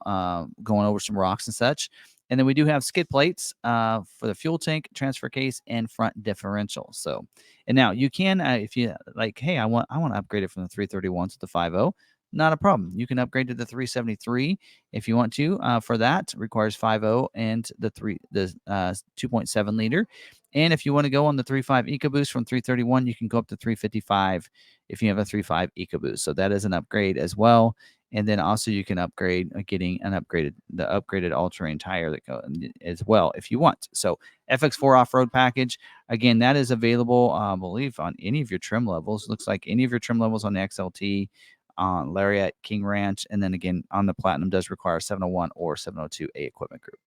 going over some rocks and such. And then we do have skid plates for the fuel tank, transfer case, and front differential. So, and now you can, if you like, hey, I want to upgrade it from the 331 to the 5.0. Not a problem. You can upgrade to the 373 if you want to. For that, it requires 5.0 and the 2.7 liter. And if you want to go on the 3.5 EcoBoost from 331, you can go up to 355 if you have a 3.5 EcoBoost. So that is an upgrade as well. And then also you can upgrade, getting the upgraded all-terrain tire that go as well if you want. So FX4 off-road package, again, that is available, I believe, on any of your trim levels. Looks like any of your trim levels on the XLT, on Lariat, King Ranch, and then again on the Platinum does require 701 or 702A equipment group.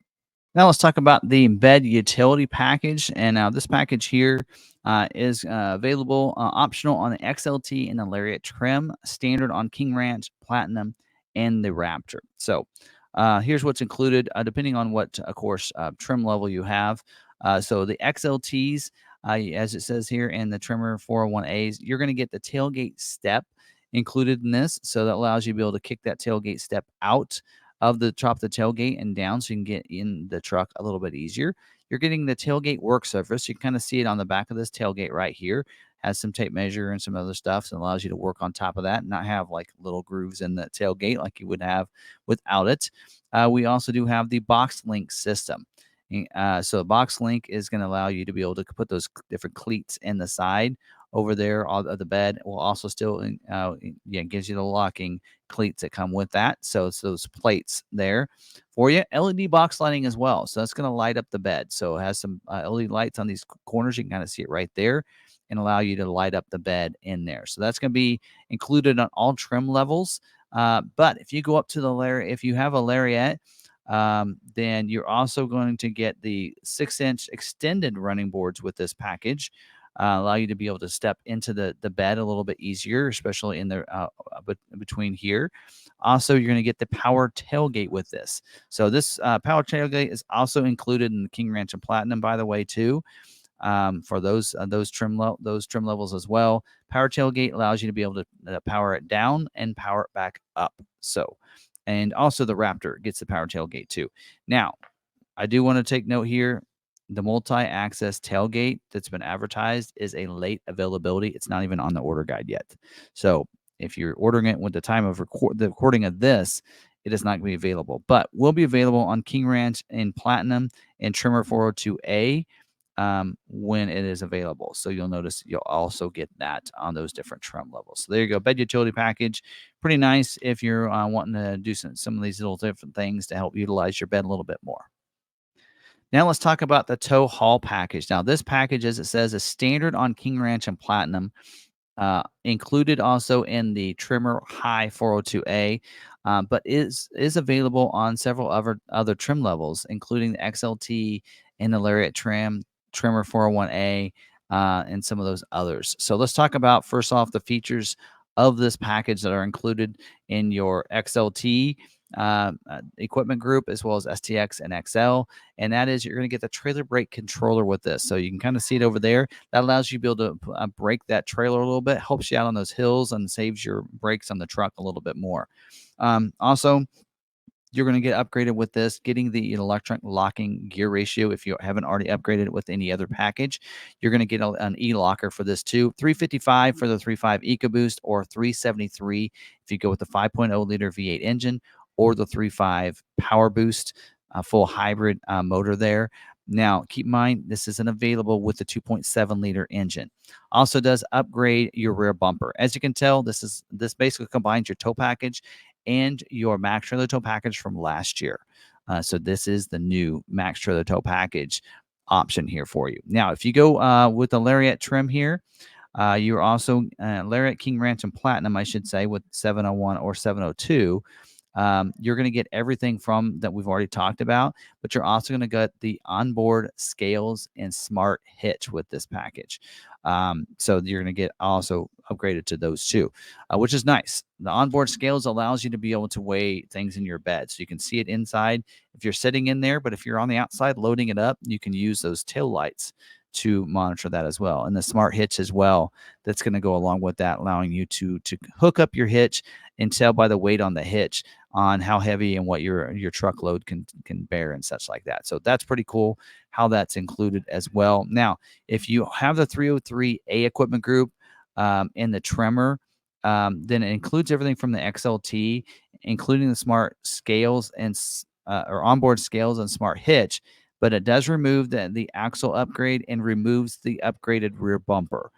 Now let's talk about the bed utility package. And now this package here is available, optional on the XLT and the Lariat trim, standard on King Ranch, Platinum, and the Raptor. So here's what's included, depending on what, of course, trim level you have. So the XLTs, as it says here, and the Trimmer 401As, you're going to get the tailgate step included in this. So that allows you to be able to kick that tailgate step out of the top of the tailgate and down, so you can get in the truck a little bit easier. You're getting the tailgate work surface. You can kind of see it on the back of this tailgate right here. has some tape measure and some other stuff, so it allows you to work on top of that and not have like little grooves in the tailgate like you would have without it. We also do have the box link system. So box link is going to allow you to be able to put those different cleats in the side over there of the bed. Will also still gives you the locking cleats that come with that. So it's those plates there for you. LED box lighting as well. So that's going to light up the bed. So it has some LED lights on these corners. You can kind of see it right there and allow you to light up the bed in there. So that's going to be included on all trim levels. But if you go up to the if you have a lariat, then you're also going to get the 6-inch extended running boards with this package. Allow you to be able to step into the bed a little bit easier, especially in the between here. Also, you're going to get the power tailgate with this. So this power tailgate is also included in the King Ranch and Platinum, by the way, too. For those trim levels as well. Power tailgate allows you to be able to power it down and power it back up. So, and also the Raptor gets the power tailgate too. Now, I do want to take note here. The multi-access tailgate that's been advertised is a late availability. It's not even on the order guide yet. So if you're ordering it with the time of the recording of this, it is not going to be available, but will be available on King Ranch in Platinum and Trimmer 402A when it is available. So you'll notice you'll also get that on those different trim levels. So there you go. Bed utility package. Pretty nice if you're wanting to do some of these little different things to help utilize your bed a little bit more. Now let's talk about the tow haul package. Now this package, as it says, is standard on King Ranch and Platinum, included also in the Trimmer High 402A, but is available on several other trim levels, including the XLT and the Lariat Trimmer 401A, and some of those others. So let's talk about, first off, the features of this package that are included in your XLT equipment group, as well as STX and XL. And that is, you're going to get the trailer brake controller with this. So you can kind of see it over there. That allows you to be able to brake that trailer a little bit, helps you out on those hills, and saves your brakes on the truck a little bit more. Also, you're going to get upgraded with this, getting the electronic locking gear ratio. If you haven't already upgraded it with any other package, you're going to get an e-locker for this too. 355 for the 3.5 EcoBoost, or 373 if you go with the 5.0 liter V8 engine, or the 3.5 Power Boost full hybrid motor there. Now, keep in mind, this isn't available with the 2.7 liter engine. Also does upgrade your rear bumper. As you can tell, this basically combines your tow package and your Max Trailer Tow package from last year. So this is the new Max Trailer Tow package option here for you. Now, if you go with the Lariat trim here, you're also Lariat King Ranch and Platinum, I should say, with 701 or 702. You're going to get everything from that we've already talked about, but you're also going to get the onboard scales and smart hitch with this package. So you're going to get also upgraded to those two, which is nice. The onboard scales allows you to be able to weigh things in your bed, so you can see it inside if you're sitting in there. But if you're on the outside loading it up, you can use those tail lights to monitor that as well, and the smart hitch as well. That's going to go along with that, allowing you to hook up your hitch and tell by the weight on the hitch on how heavy and what your truckload can bear and such like that. So that's pretty cool how that's included as well. Now, if you have the 303A equipment group in the Tremor, then it includes everything from the XLT, including the smart scales and or onboard scales and smart hitch, but it does remove the axle upgrade and removes the upgraded rear bumper.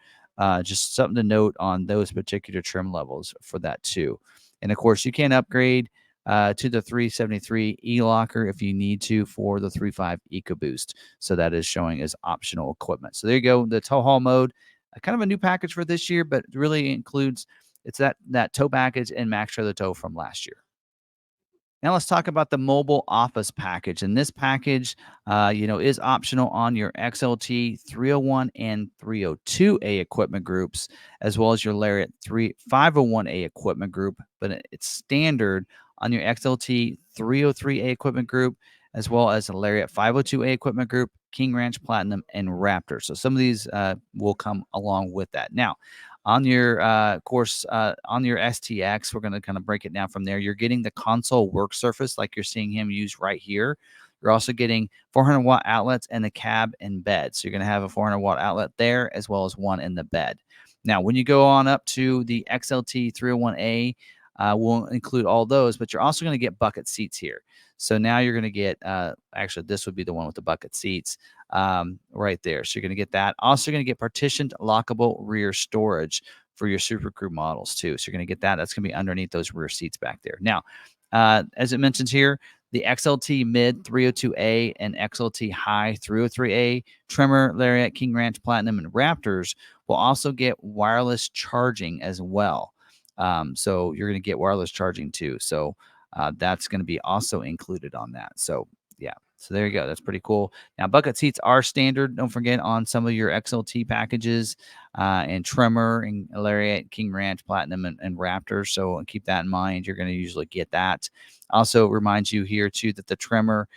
Just something to note on those particular trim levels for that too. And of course, you can upgrade to the 373 e-locker if you need to for the 3.5 EcoBoost. So that is showing as optional equipment. So there you go, the tow haul mode, kind of a new package for this year, but really includes, it's that tow package and Max Trailer Tow from last year. Now let's talk about the mobile office package. And this package, is optional on your XLT 301 and 302A equipment groups, as well as your Lariat 501A equipment group. But it's standard on your XLT 303A equipment group, as well as the Lariat 502A equipment group, King Ranch Platinum, and Raptor. So some of these will come along with that. Now, on your on your STX, we're going to kind of break it down from there. You're getting the console work surface like you're seeing him use right here. You're also getting 400 watt outlets and the cab and bed. So you're going to have a 400 watt outlet there as well as one in the bed. Now, when you go on up to the XLT 301A, we'll include all those, but you're also going to get bucket seats here. So now you're going to get, actually, this would be the one with the bucket seats right there. So you're going to get that. Also, going to get partitioned lockable rear storage for your Super Crew models too. So you're going to get that. That's going to be underneath those rear seats back there. Now, as it mentions here, the XLT Mid 302A and XLT High 303A, Tremor, Lariat, King Ranch, Platinum, and Raptors will also get wireless charging as well. So you're going to get wireless charging too. So that's going to be also included on that. So yeah, so there you go. That's pretty cool. Now, bucket seats are standard. Don't forget on some of your XLT packages and Tremor and Lariat, King Ranch, Platinum, and Raptor. So keep that in mind. You're going to usually get that. Also reminds you here too that the Tremor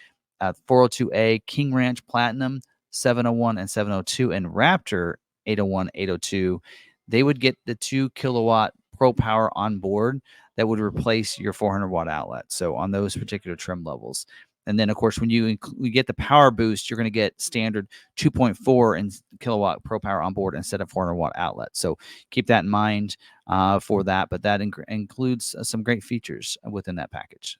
402A, King Ranch, Platinum, 701 and 702, and Raptor 801, 802, they would get the 2 kilowatt Pro Power on board that would replace your 400 watt outlet. So on those particular trim levels. And then, of course, when you get the power boost, you're going to get standard 2.4 and kilowatt Pro Power on board instead of 400 watt outlet. So keep that in mind for that. But that includes some great features within that package.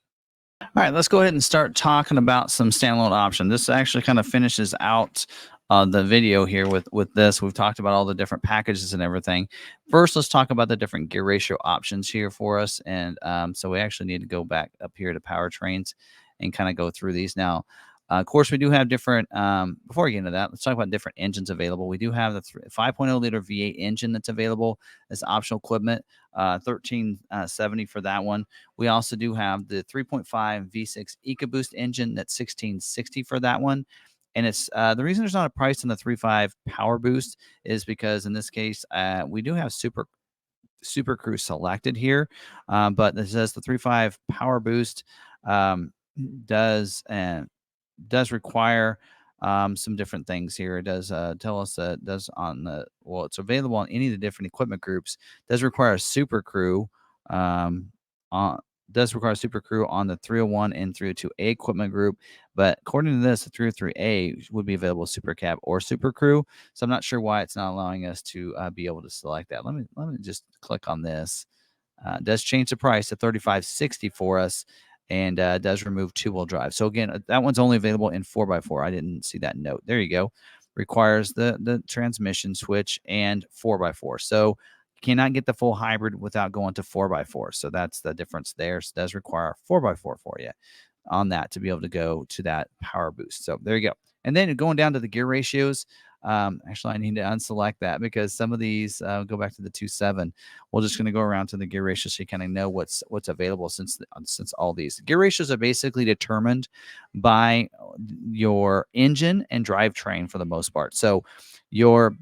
All right, let's go ahead and start talking about some standalone option. This actually kind of finishes out the video here with this. We've talked about all the different packages and everything. First, let's talk about the different gear ratio options here for us. And so we actually need to go back up here to powertrains and kind of go through these now. Of course, we do have different, before we get into that, let's talk about different engines available. We do have the 5.0 liter V8 engine that's available as optional equipment, 1370 for that one. We also do have the 3.5 V6 EcoBoost engine that's 1660 for that one. And it's the reason there's not a price on the 3.5 Power Boost is because in this case, we do have Super Crew selected here, but it says the 3.5 Power Boost does require some different things here. It does tell us that it does on the, well, it's available on any of the different equipment groups. Does require a Super Crew does require a Super Crew on the 301 and 302A equipment group, but according to this, the 303A would be available Super Cab or Super Crew. So I'm not sure why it's not allowing us to be able to select that. Let me just click on this. It does change the price to $35.60 for us, and does remove 2-wheel drive. So again, that one's only available in 4x4. I didn't see that note. There you go. Requires the transmission switch and 4x4. So cannot get the full hybrid without going to 4x4. So that's the difference there. So it does require 4x4 for you on that to be able to go to that power boost. So there you go. And then going down to the gear ratios, actually I need to unselect that because some of these go back to the 2.7. We're just going to go around to the gear ratio so you kind of know what's available since all these gear ratios are basically determined by your engine and drivetrain for the most part. So your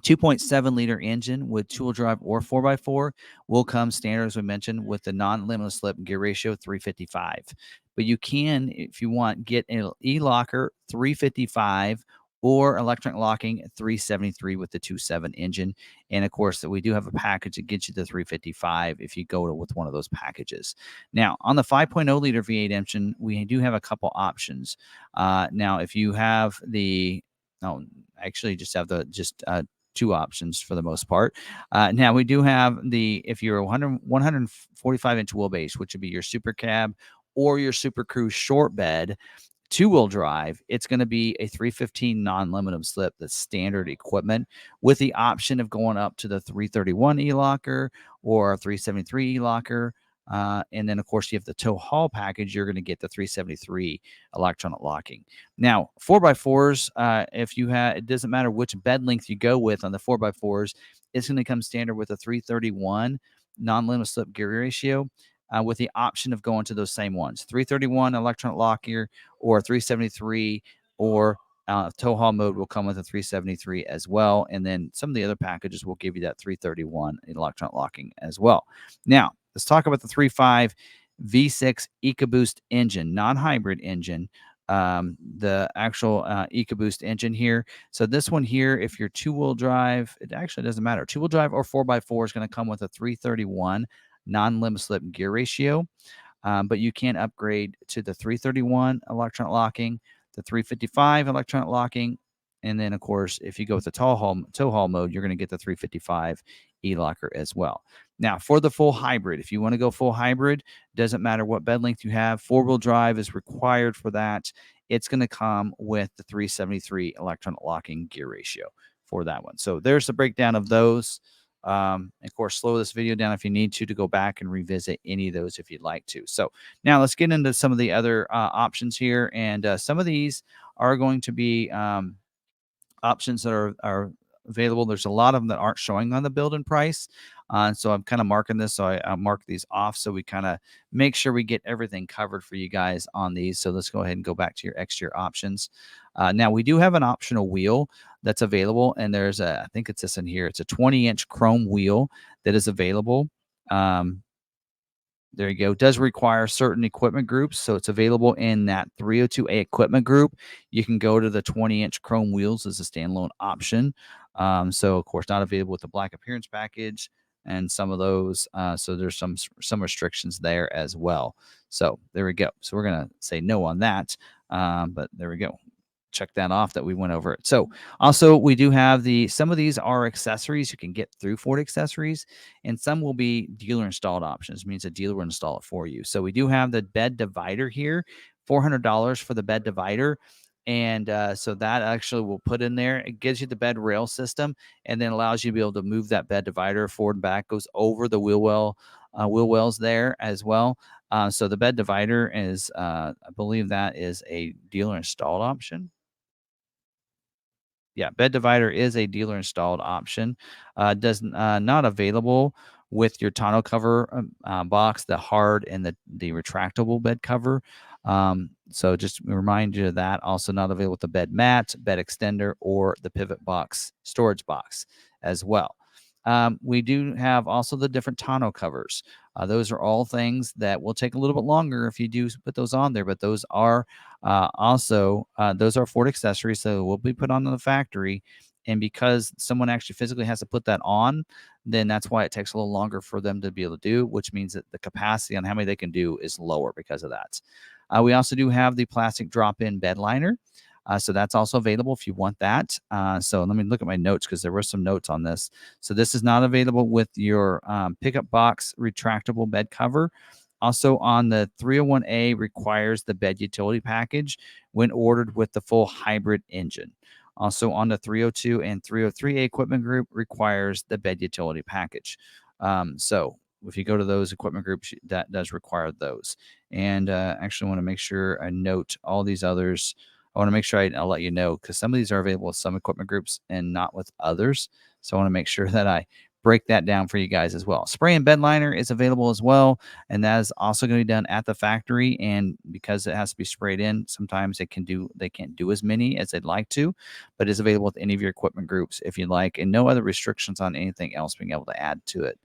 2.7 liter engine with 2-wheel drive or 4x4 will come standard, as we mentioned, with the non-limited slip gear ratio 355. But you can, if you want, get an e-locker 355 or electronic locking 373 with the 2.7 engine. And of course, we do have a package that gets you the 355 if you go with one of those packages. Now, on the 5.0 liter V8 engine, we do have a couple options. Now, if you have the, actually just have the two options for the most part. Now we do have if you're 145-inch wheelbase, which would be your Super Cab or your Super Crew short bed, 2-wheel drive, it's going to be a 315 non-limited slip, that's standard equipment, with the option of going up to the 331 e-locker or 373 e-locker. And then, of course, you have the tow haul package. You're going to get the 373 electronic locking. Now, 4x4s, if you have, it doesn't matter which bed length you go with on the 4x4s, it's going to come standard with a 331 non-limited slip gear ratio, with the option of going to those same ones, 331 electronic lock gear or 373, or tow haul mode will come with a 373 as well. And then some of the other packages will give you that 331 electronic locking as well. Now, let's talk about the 3.5 V6 EcoBoost engine, non-hybrid engine, the actual EcoBoost engine here. So this one here, if you're 2-wheel drive, it actually doesn't matter. 2-wheel drive or 4x4 is going to come with a 331 non-limit slip gear ratio. but you can upgrade to the 331 electronic locking, the 355 electronic locking, and then, of course, if you go with the tow haul mode, you're going to get the 355 e-locker as well. Now, for the full hybrid, if you want to go full hybrid, doesn't matter what bed length you have, four-wheel drive is required for that. It's going to come with the 373 electronic locking gear ratio for that one. So there's the breakdown of those. Of course, slow this video down if you need to go back and revisit any of those if you'd like to. So now let's get into some of the other options here. And some of these are going to be options that are available. There's a lot of them that aren't showing on the build and price. So I'm kind of marking this. So I mark these off so we kind of make sure we get everything covered for you guys on these. So let's go ahead and go back to your exterior options. Now we do have an optional wheel that's available. And there's I think it's this in here. It's a 20-inch chrome wheel that is available. There you go. It does require certain equipment groups, so it's available in that 302A equipment group. You can go to the 20-inch chrome wheels as a standalone option. So, of course, not available with the black appearance package and some of those. So there's some restrictions there as well. So there we go. So we're going to say no on that, but there we go. Check that off that we went over it. So also we do have some of these are accessories you can get through Ford Accessories, and some will be dealer installed options. It means a dealer will install it for you. So we do have the bed divider here, $400 for the bed divider. And so that actually will put in there. It gives you the bed rail system and then allows you to be able to move that bed divider forward and back, goes over the wheel wells there as well. So the bed divider is, I believe that is a dealer installed option. Yeah, bed divider is a dealer installed option. Not available with your tonneau cover box, the hard and the retractable bed cover. So just remind you of that. Also not available with the bed mat, bed extender, or the pivot box storage box as well. We do have also the different tonneau covers. Those are all things that will take a little bit longer if you do put those on there, but those are those are Ford accessories, so will be put on in the factory. And because someone actually physically has to put that on, then that's why it takes a little longer for them to be able to do, which means that the capacity on how many they can do is lower because of that. We also do have the plastic drop-in bed liner. So that's also available if you want that. So let me look at my notes because there were some notes on this. So this is not available with your pickup box retractable bed cover. Also on the 301A requires the bed utility package when ordered with the full hybrid engine. Also on the 302 and 303A equipment group requires the bed utility package. So if you go to those equipment groups, that does require those. And actually want to make sure I note all these others. I want to make sure I'll let you know because some of these are available with some equipment groups and not with others. So I want to make sure that I break that down for you guys as well. Spray and bed liner is available as well, and that is also going to be done at the factory. And because it has to be sprayed in, sometimes they can't do as many as they'd like to, but it's available with any of your equipment groups if you'd like, and no other restrictions on anything else being able to add to it.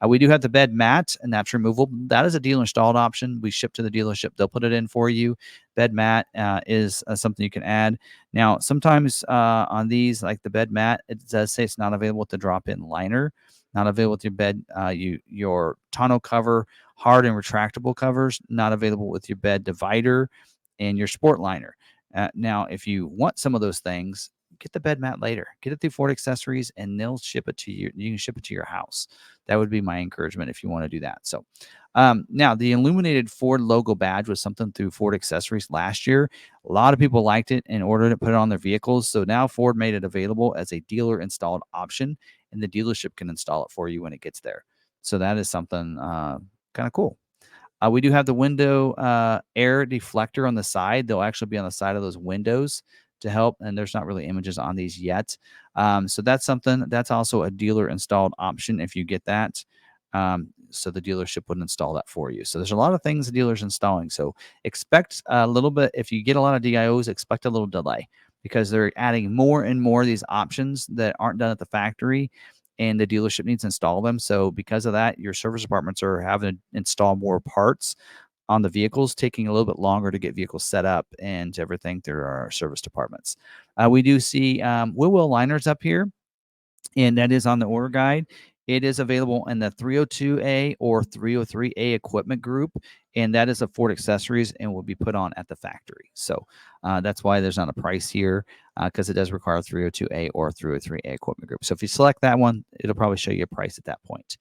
We do have the bed mat, and that's removable. That is a dealer installed option. We ship to the dealership. They'll put it in for you. Bed mat is something you can add. Now, sometimes on these, like the bed mat, it does say it's not available with the drop-in liner, not available with your bed, your tonneau cover, hard and retractable covers, not available with your bed divider and your sport liner. Now, if you want some of those things, get the bed mat later. Get it through Ford Accessories, and they'll ship it to you. You can ship it to your house. That would be my encouragement if you want to do that. So now the illuminated Ford logo badge was something through Ford Accessories last year. A lot of people liked it and ordered it, put it on their vehicles. So now Ford made it available as a dealer installed option, and the dealership can install it for you when it gets there. So that is something kind of cool. We do have the window air deflector on the side. They'll actually be on the side of those windows to help, and there's not really images on these yet. So that's something that's also a dealer installed option if you get that. So the dealership would install that for you. So there's a lot of things the dealer's installing. So expect a little bit, if you get a lot of DIOs, expect a little delay because they're adding more and more of these options that aren't done at the factory, and the dealership needs to install them. So because of that, your service departments are having to install more parts on the vehicles, taking a little bit longer to get vehicles set up and everything through our service departments. We do see wheel well liners up here, and that is on the order guide. It is available in the 302A or 303A equipment group, and that is a Ford accessories and will be put on at the factory. So that's why there's not a price here, because it does require 302A or 303A equipment group. So if you select that one, it'll probably show you a price at that point.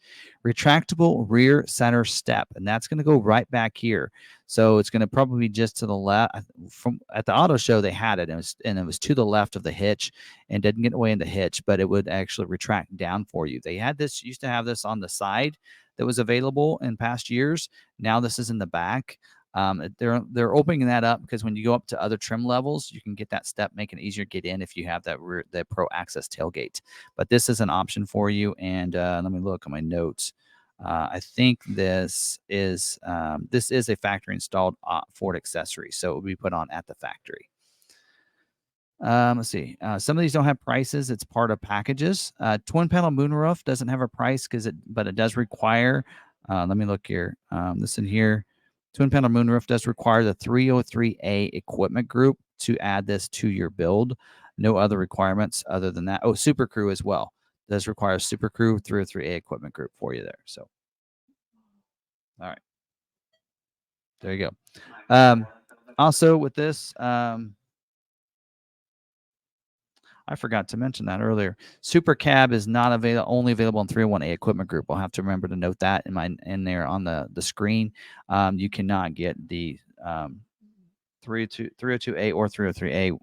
Retractable rear center step, and that's going to go right back here. So it's going to probably be just to the left. From at the auto show, they had it, and it was to the left of the hitch, and didn't get away in the hitch, but it would actually retract down for you. They had this, used to have this on the side that was available in past years. Now this is in the back. They're opening that up because when you go up to other trim levels, you can get that step, making it easier to get in if you have the Pro Access tailgate. But this is an option for you. And let me look at my notes. I think this is a factory installed Ford accessory, so it will be put on at the factory. Let's see. Some of these don't have prices. It's part of packages. Twin panel moonroof doesn't have a price but it does require. Let me look here. This in here. Twin panel moonroof does require the 303A equipment group to add this to your build. No other requirements other than that. Oh, Super Crew as well. Does require Super Crew 303A equipment group for you there. So, all right. There you go. Also with this, I forgot to mention that earlier. Super Cab is not only available in 301A equipment group. I'll have to remember to note that in there on the screen. You cannot get the 302A or 303A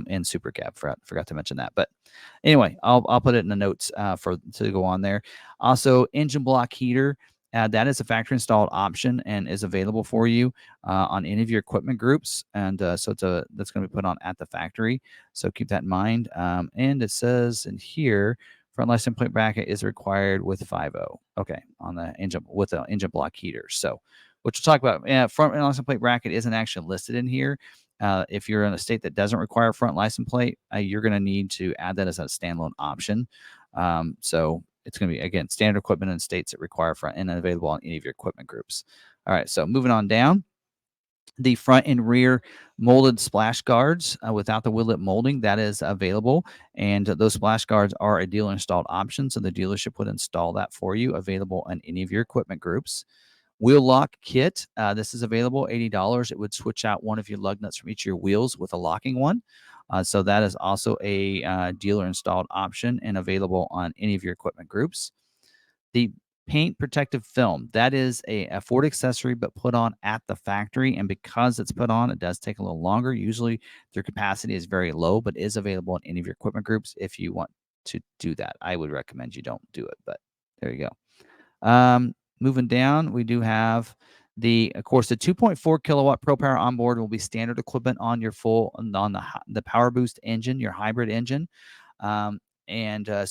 in Super Cab. Forgot to mention that. But anyway, I'll put it in the notes to go on there. Also, engine block heater. That is a factory installed option and is available for you on any of your equipment groups. And so that's going to be put on at the factory. So keep that in mind. And it says in here, front license plate bracket is required with 5.0. Okay, on the engine with the engine block heater. So, which we'll talk about. Front license plate bracket isn't actually listed in here. If you're in a state that doesn't require front license plate, you're going to need to add that as a standalone option. So it's going to be, again, standard equipment in states that require front and available on any of your equipment groups. All right, so moving on down. The front and rear molded splash guards without the wheel lip molding, that is available. And those splash guards are a dealer installed option. So the dealership would install that for you, available on any of your equipment groups. Wheel lock kit. This is available, $80. It would switch out one of your lug nuts from each of your wheels with a locking one. So that is also a dealer installed option and available on any of your equipment groups. The paint protective film, that is a Ford accessory, but put on at the factory. And because it's put on, it does take a little longer. Usually their capacity is very low, but is available in any of your equipment groups if you want to do that. I would recommend you don't do it, but there you go. Moving down, we do have of course, the 2.4 kilowatt Pro Power onboard will be standard equipment on your on the Power Boost engine, your hybrid engine. So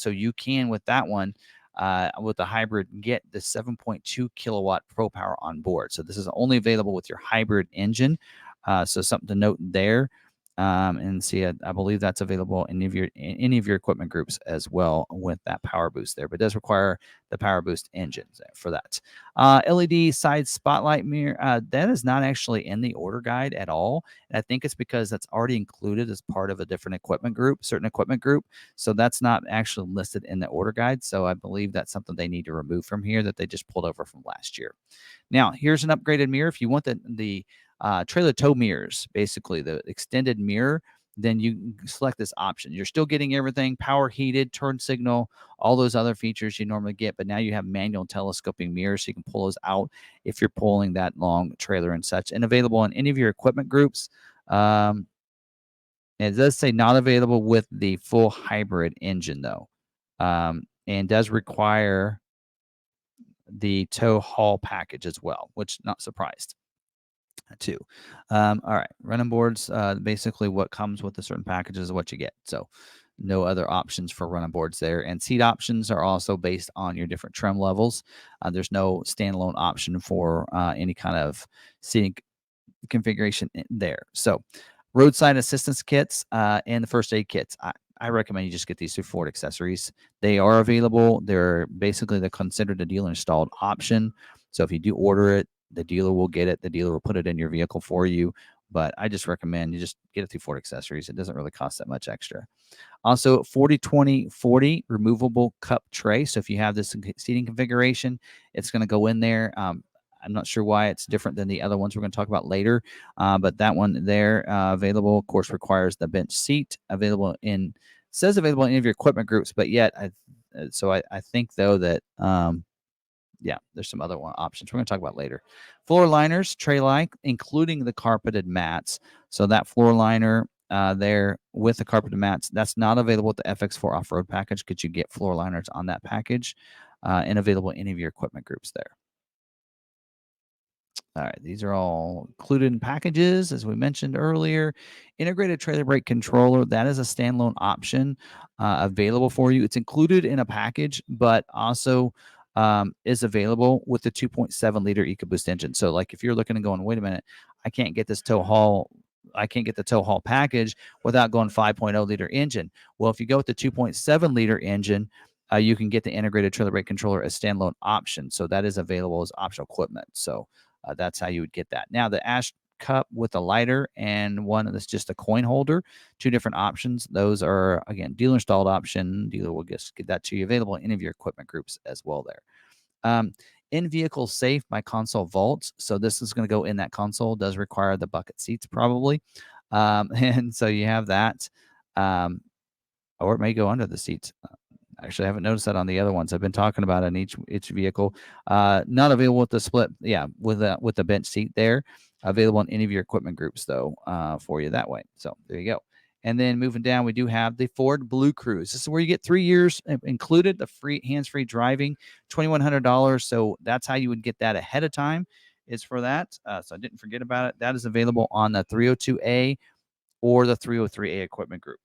you can, with that one, with the hybrid, get the 7.2 kilowatt Pro Power on board. So this is only available with your hybrid engine. So something to note there. And see, I believe that's available in any of your equipment groups as well with that Power Boost there, but it does require the Power Boost engines for that. LED side spotlight mirror, that is not actually in the order guide at all. And I think it's because that's already included as part of a different equipment group, certain equipment group. So that's not actually listed in the order guide. So I believe that's something they need to remove from here that they just pulled over from last year. Now, here's an upgraded mirror. If you want the trailer tow mirrors, basically the extended mirror, then you select this option. You're still getting everything, power heated, turn signal, all those other features you normally get, but now you have manual telescoping mirrors, so you can pull those out if you're pulling that long trailer and such, and available on any of your equipment groups. It does say not available with the full hybrid engine, though, and does require the tow haul package as well, which not surprised. Too. All right, running boards. Basically, what comes with a certain package is what you get. So, no other options for running boards there. And seat options are also based on your different trim levels. There's no standalone option for any kind of seating configuration there. So, roadside assistance kits and the first aid kits. I recommend you just get these through Ford Accessories. They are available. They're considered a dealer installed option. So if you do order it, the dealer will get it. The dealer will put it in your vehicle for you. But I just recommend you just get it through Ford Accessories. It doesn't really cost that much extra. Also, 40-20-40 removable cup tray. So if you have this seating configuration, it's going to go in there. I'm not sure why it's different than the other ones we're going to talk about later, but that one there available, of course, requires the bench seat. Says available in any of your equipment groups, but yet I think though that yeah, there's some other options we're going to talk about later. Floor liners, tray-like, including the carpeted mats. So that floor liner there with the carpeted mats, that's not available with the FX4 Off Road Package. Could you get floor liners on that package and available in any of your equipment groups there? All right, these are all included in packages, as we mentioned earlier. Integrated trailer brake controller, that is a standalone option available for you. It's included in a package, but also is available with the 2.7-liter EcoBoost engine. So, like, if you're looking and going, wait a minute, I can't get this tow haul. I can't get the tow haul package without going 5.0-liter engine. Well, if you go with the 2.7-liter engine, you can get the integrated trailer brake controller as standalone option. So that is available as optional equipment. So that's how you would get that. Now, the ash cup with a lighter and one that's just a coin holder, two different options. Those are, again, dealer installed option. Dealer will just get that to you, available in any of your equipment groups as well there. In-vehicle safe by console vaults. So this is going to go in that console. Does require the bucket seats probably. And so you have that. Or it may go under the seats. Actually, I haven't noticed that on the other ones. I've been talking about in each vehicle. Not available with the split, with the bench seat there. Available in any of your equipment groups, though, for you that way. So there you go. And then moving down, we do have the Ford Blue Cruise. This is where you get 3 years included, the free hands-free driving, $2,100. So that's how you would get that ahead of time, is for that. So I didn't forget about it. That is available on the 302A or the 303A equipment group.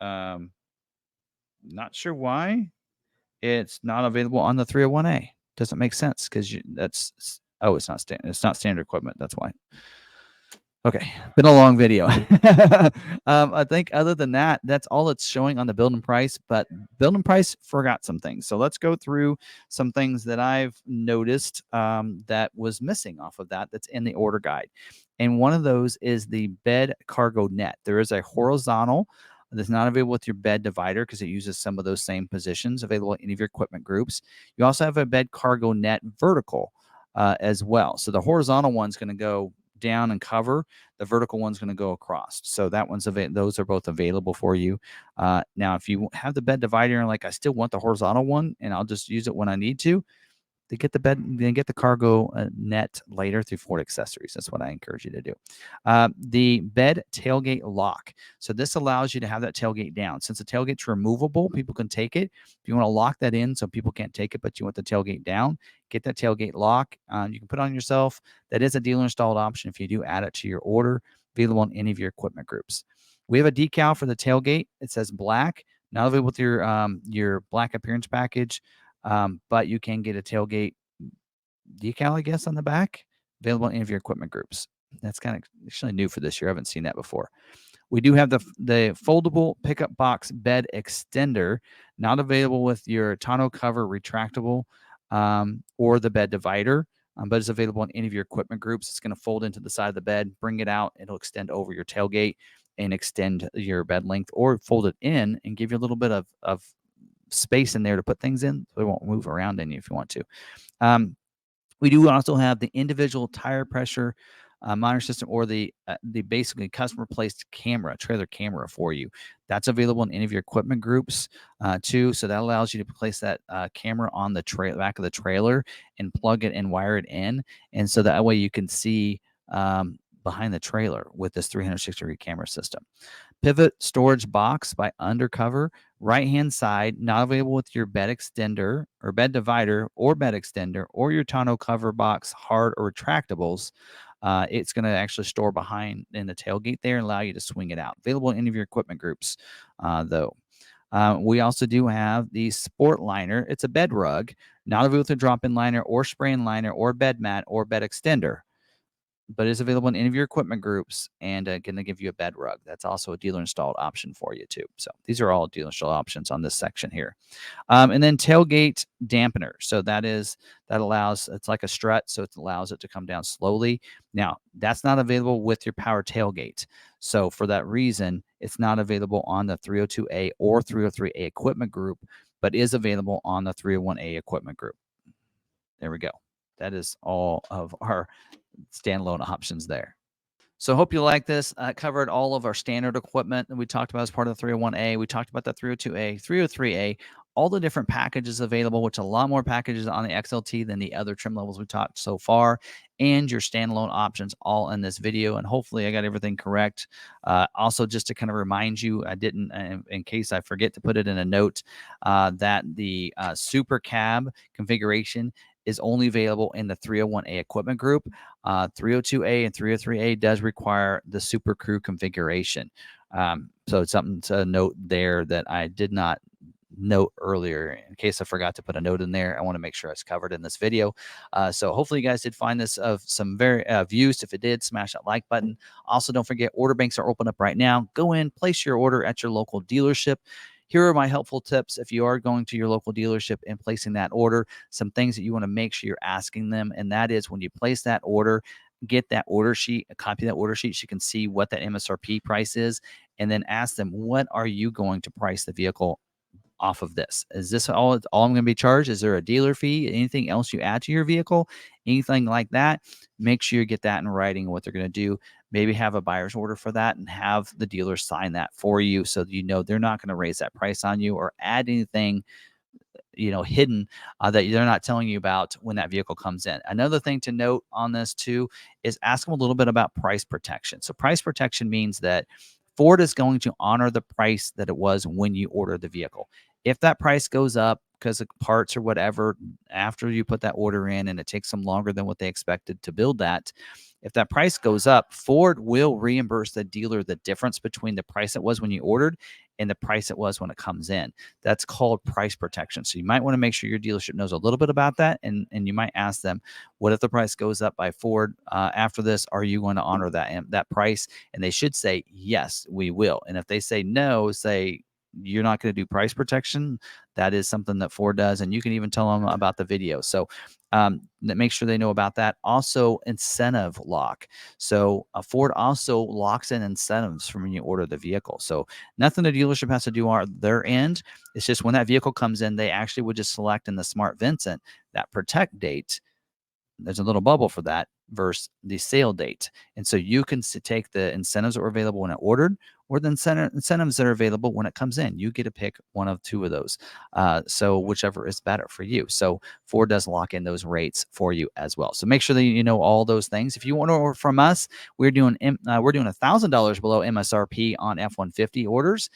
Not sure why it's not available on the 301A. Doesn't make sense because it's not standard. It's not standard equipment. That's why. Okay, been a long video. I think other than that, that's all it's showing on the building price. But building price forgot some things. So let's go through some things that I've noticed that was missing off of that's in the order guide. And one of those is the bed cargo net. There is a horizontal that's not available with your bed divider because it uses some of those same positions, available in any of your equipment groups. You also have a bed cargo net vertical as well. So the horizontal one's going to go down and cover. The vertical one's going to go across. So that one's those are both available for you. Now, if you have the bed divider and I still want the horizontal one and I'll just use it when I need to, they get the cargo net later through Ford Accessories. That's what I encourage you to do. The bed tailgate lock. So this allows you to have that tailgate down. Since the tailgate's removable, people can take it. If you want to lock that in so people can't take it, but you want the tailgate down, get that tailgate lock. You can put it on yourself. That is a dealer installed option if you do add it to your order, available on any of your equipment groups. We have a decal for the tailgate. It says black, not available with your black appearance package. But you can get a tailgate decal, I guess, on the back, available in any of your equipment groups. That's kind of actually new for this year. I haven't seen that before. We do have the foldable pickup box bed extender, not available with your tonneau cover retractable or the bed divider, but it's available in any of your equipment groups. It's going to fold into the side of the bed, bring it out. It'll extend over your tailgate and extend your bed length, or fold it in and give you a little bit of space in there to put things in, so it won't move around any if you want to. We do also have the individual tire pressure monitor system, or the basically customer placed trailer camera for you. That's available in any of your equipment groups too. So that allows you to place that camera on the back of the trailer and plug it and wire it in, and so that way you can see behind the trailer with this 360-degree camera system. Pivot storage box by Undercover, right-hand side, not available with your bed extender or bed divider or bed extender or your tonneau cover box, hard or retractables. It's going to actually store behind in the tailgate there and allow you to swing it out. Available in any of your equipment groups, though. We also do have the Sport Liner. It's a bed rug, not available with a drop-in liner or spray-in liner or bed mat or bed extender, but is available in any of your equipment groups and going to give you a bed rug. That's also a dealer installed option for you too. So these are all dealer installed options on this section here. And then tailgate dampener. So that allows, it's like a strut, so it allows it to come down slowly. Now, that's not available with your power tailgate. So for that reason, it's not available on the 302A or 303A equipment group, but is available on the 301A equipment group. There we go. that is all of our standalone options there. So hope you like this. Covered all of our standard equipment that we talked about as part of the 301A. We talked about the 302A, 303A, all the different packages available, which a lot more packages on the XLT than the other trim levels we talked so far, and your standalone options all in this video. And hopefully I got everything correct. Also, just to kind of remind you, I didn't, in case I forget to put it in a note, that the Super Cab configuration is only available in the 301A equipment group. 302A and 303A does require the Super Crew configuration. So it's something to note there that I did not note earlier. In case I forgot to put a note in there, I want to make sure it's covered in this video. So hopefully you guys did find this of some very views. If it did, smash that like button. Also, don't forget, order banks are open up right now. Go in, place your order at your local dealership. Here are my helpful tips if you are going to your local dealership and placing that order. Some things that you want to make sure you're asking them, and that is when you place that order, get that order sheet, a copy of that order sheet so you can see what that MSRP price is, and then ask them, what are you going to price the vehicle off of this? Is this all I'm going to be charged? Is there a dealer fee? Anything else you add to your vehicle? Anything like that? Make sure you get that in writing, what they're going to do. Maybe have a buyer's order for that and have the dealer sign that for you so that you know they're not going to raise that price on you or add anything hidden that they're not telling you about when that vehicle comes in. Another thing to note on this too is ask them a little bit about price protection. So price protection means that Ford is going to honor the price that it was when you ordered the vehicle. If that price goes up because of parts or whatever after you put that order in and it takes them longer than what they expected to build that, if that price goes up, Ford will reimburse the dealer the difference between the price it was when you ordered and the price it was when it comes in. That's called price protection. So you might want to make sure your dealership knows a little bit about that, and you might ask them, what if the price goes up by Ford after this? Are you going to honor that price? And they should say, yes, we will. And if they say no, say, you're not going to do price protection. That is something that Ford does, and you can even tell them about the video. So make sure they know about that. Also, incentive lock. So Ford also locks in incentives from when you order the vehicle. So nothing the dealership has to do on their end. It's just when that vehicle comes in, they actually would just select in the Smart Vincent that protect date. There's a little bubble for that versus the sale date. And so you can take the incentives that were available when it ordered or the incentives that are available when it comes in. You get to pick one of two of those. So whichever is better for you. So Ford does lock in those rates for you as well. So make sure that you know all those things. If you want to order from us, we're doing $1,000 below MSRP on F-150 orders.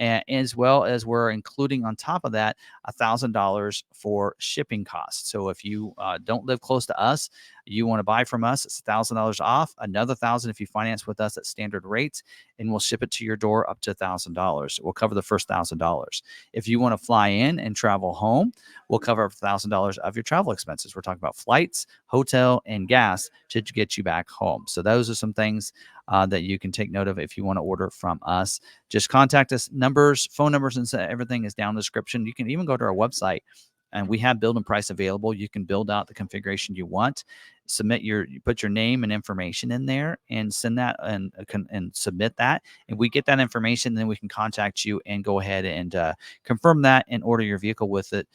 And as well as we're including on top of that $1,000 for shipping costs. So if you don't live close to us, you want to buy from us, it's $1,000 off, another $1,000 if you finance with us at standard rates, and we'll ship it to your door up to $1,000. We'll cover the first $1,000. If you want to fly in and travel home, we'll cover $1,000 of your travel expenses. We're talking about flights, hotel, and gas to get you back home. So those are some things that you can take note of if you want to order from us. Just contact us. Phone numbers, and everything is down in the description. You can even go to our website, and we have build and price available. You can build out the configuration you want. You put your name and information in there, and send that and submit that. And we get that information, then we can contact you and go ahead and confirm that and order your vehicle with it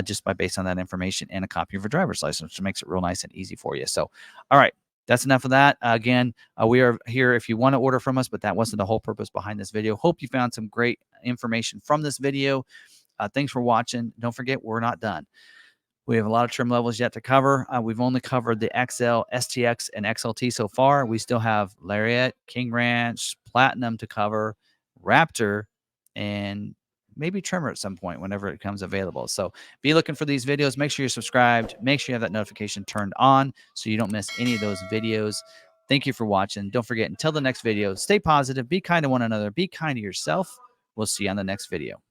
just based on that information and a copy of your driver's license, which makes it real nice and easy for you. So, all right. That's enough of that. Again, we are here if you want to order from us, but that wasn't the whole purpose behind this video. Hope you found some great information from this video. Thanks for watching. Don't forget, we're not done. We have a lot of trim levels yet to cover. We've only covered the XL, STX, and XLT so far. We still have Lariat, King Ranch, Platinum to cover, Raptor, and maybe Trimmer at some point whenever it comes available. So be looking for these videos. Make sure you're subscribed. Make sure you have that notification turned on so you don't miss any of those videos. Thank you for watching. Don't forget, until the next video, stay positive, be kind to one another, be kind to yourself. We'll see you on the next video.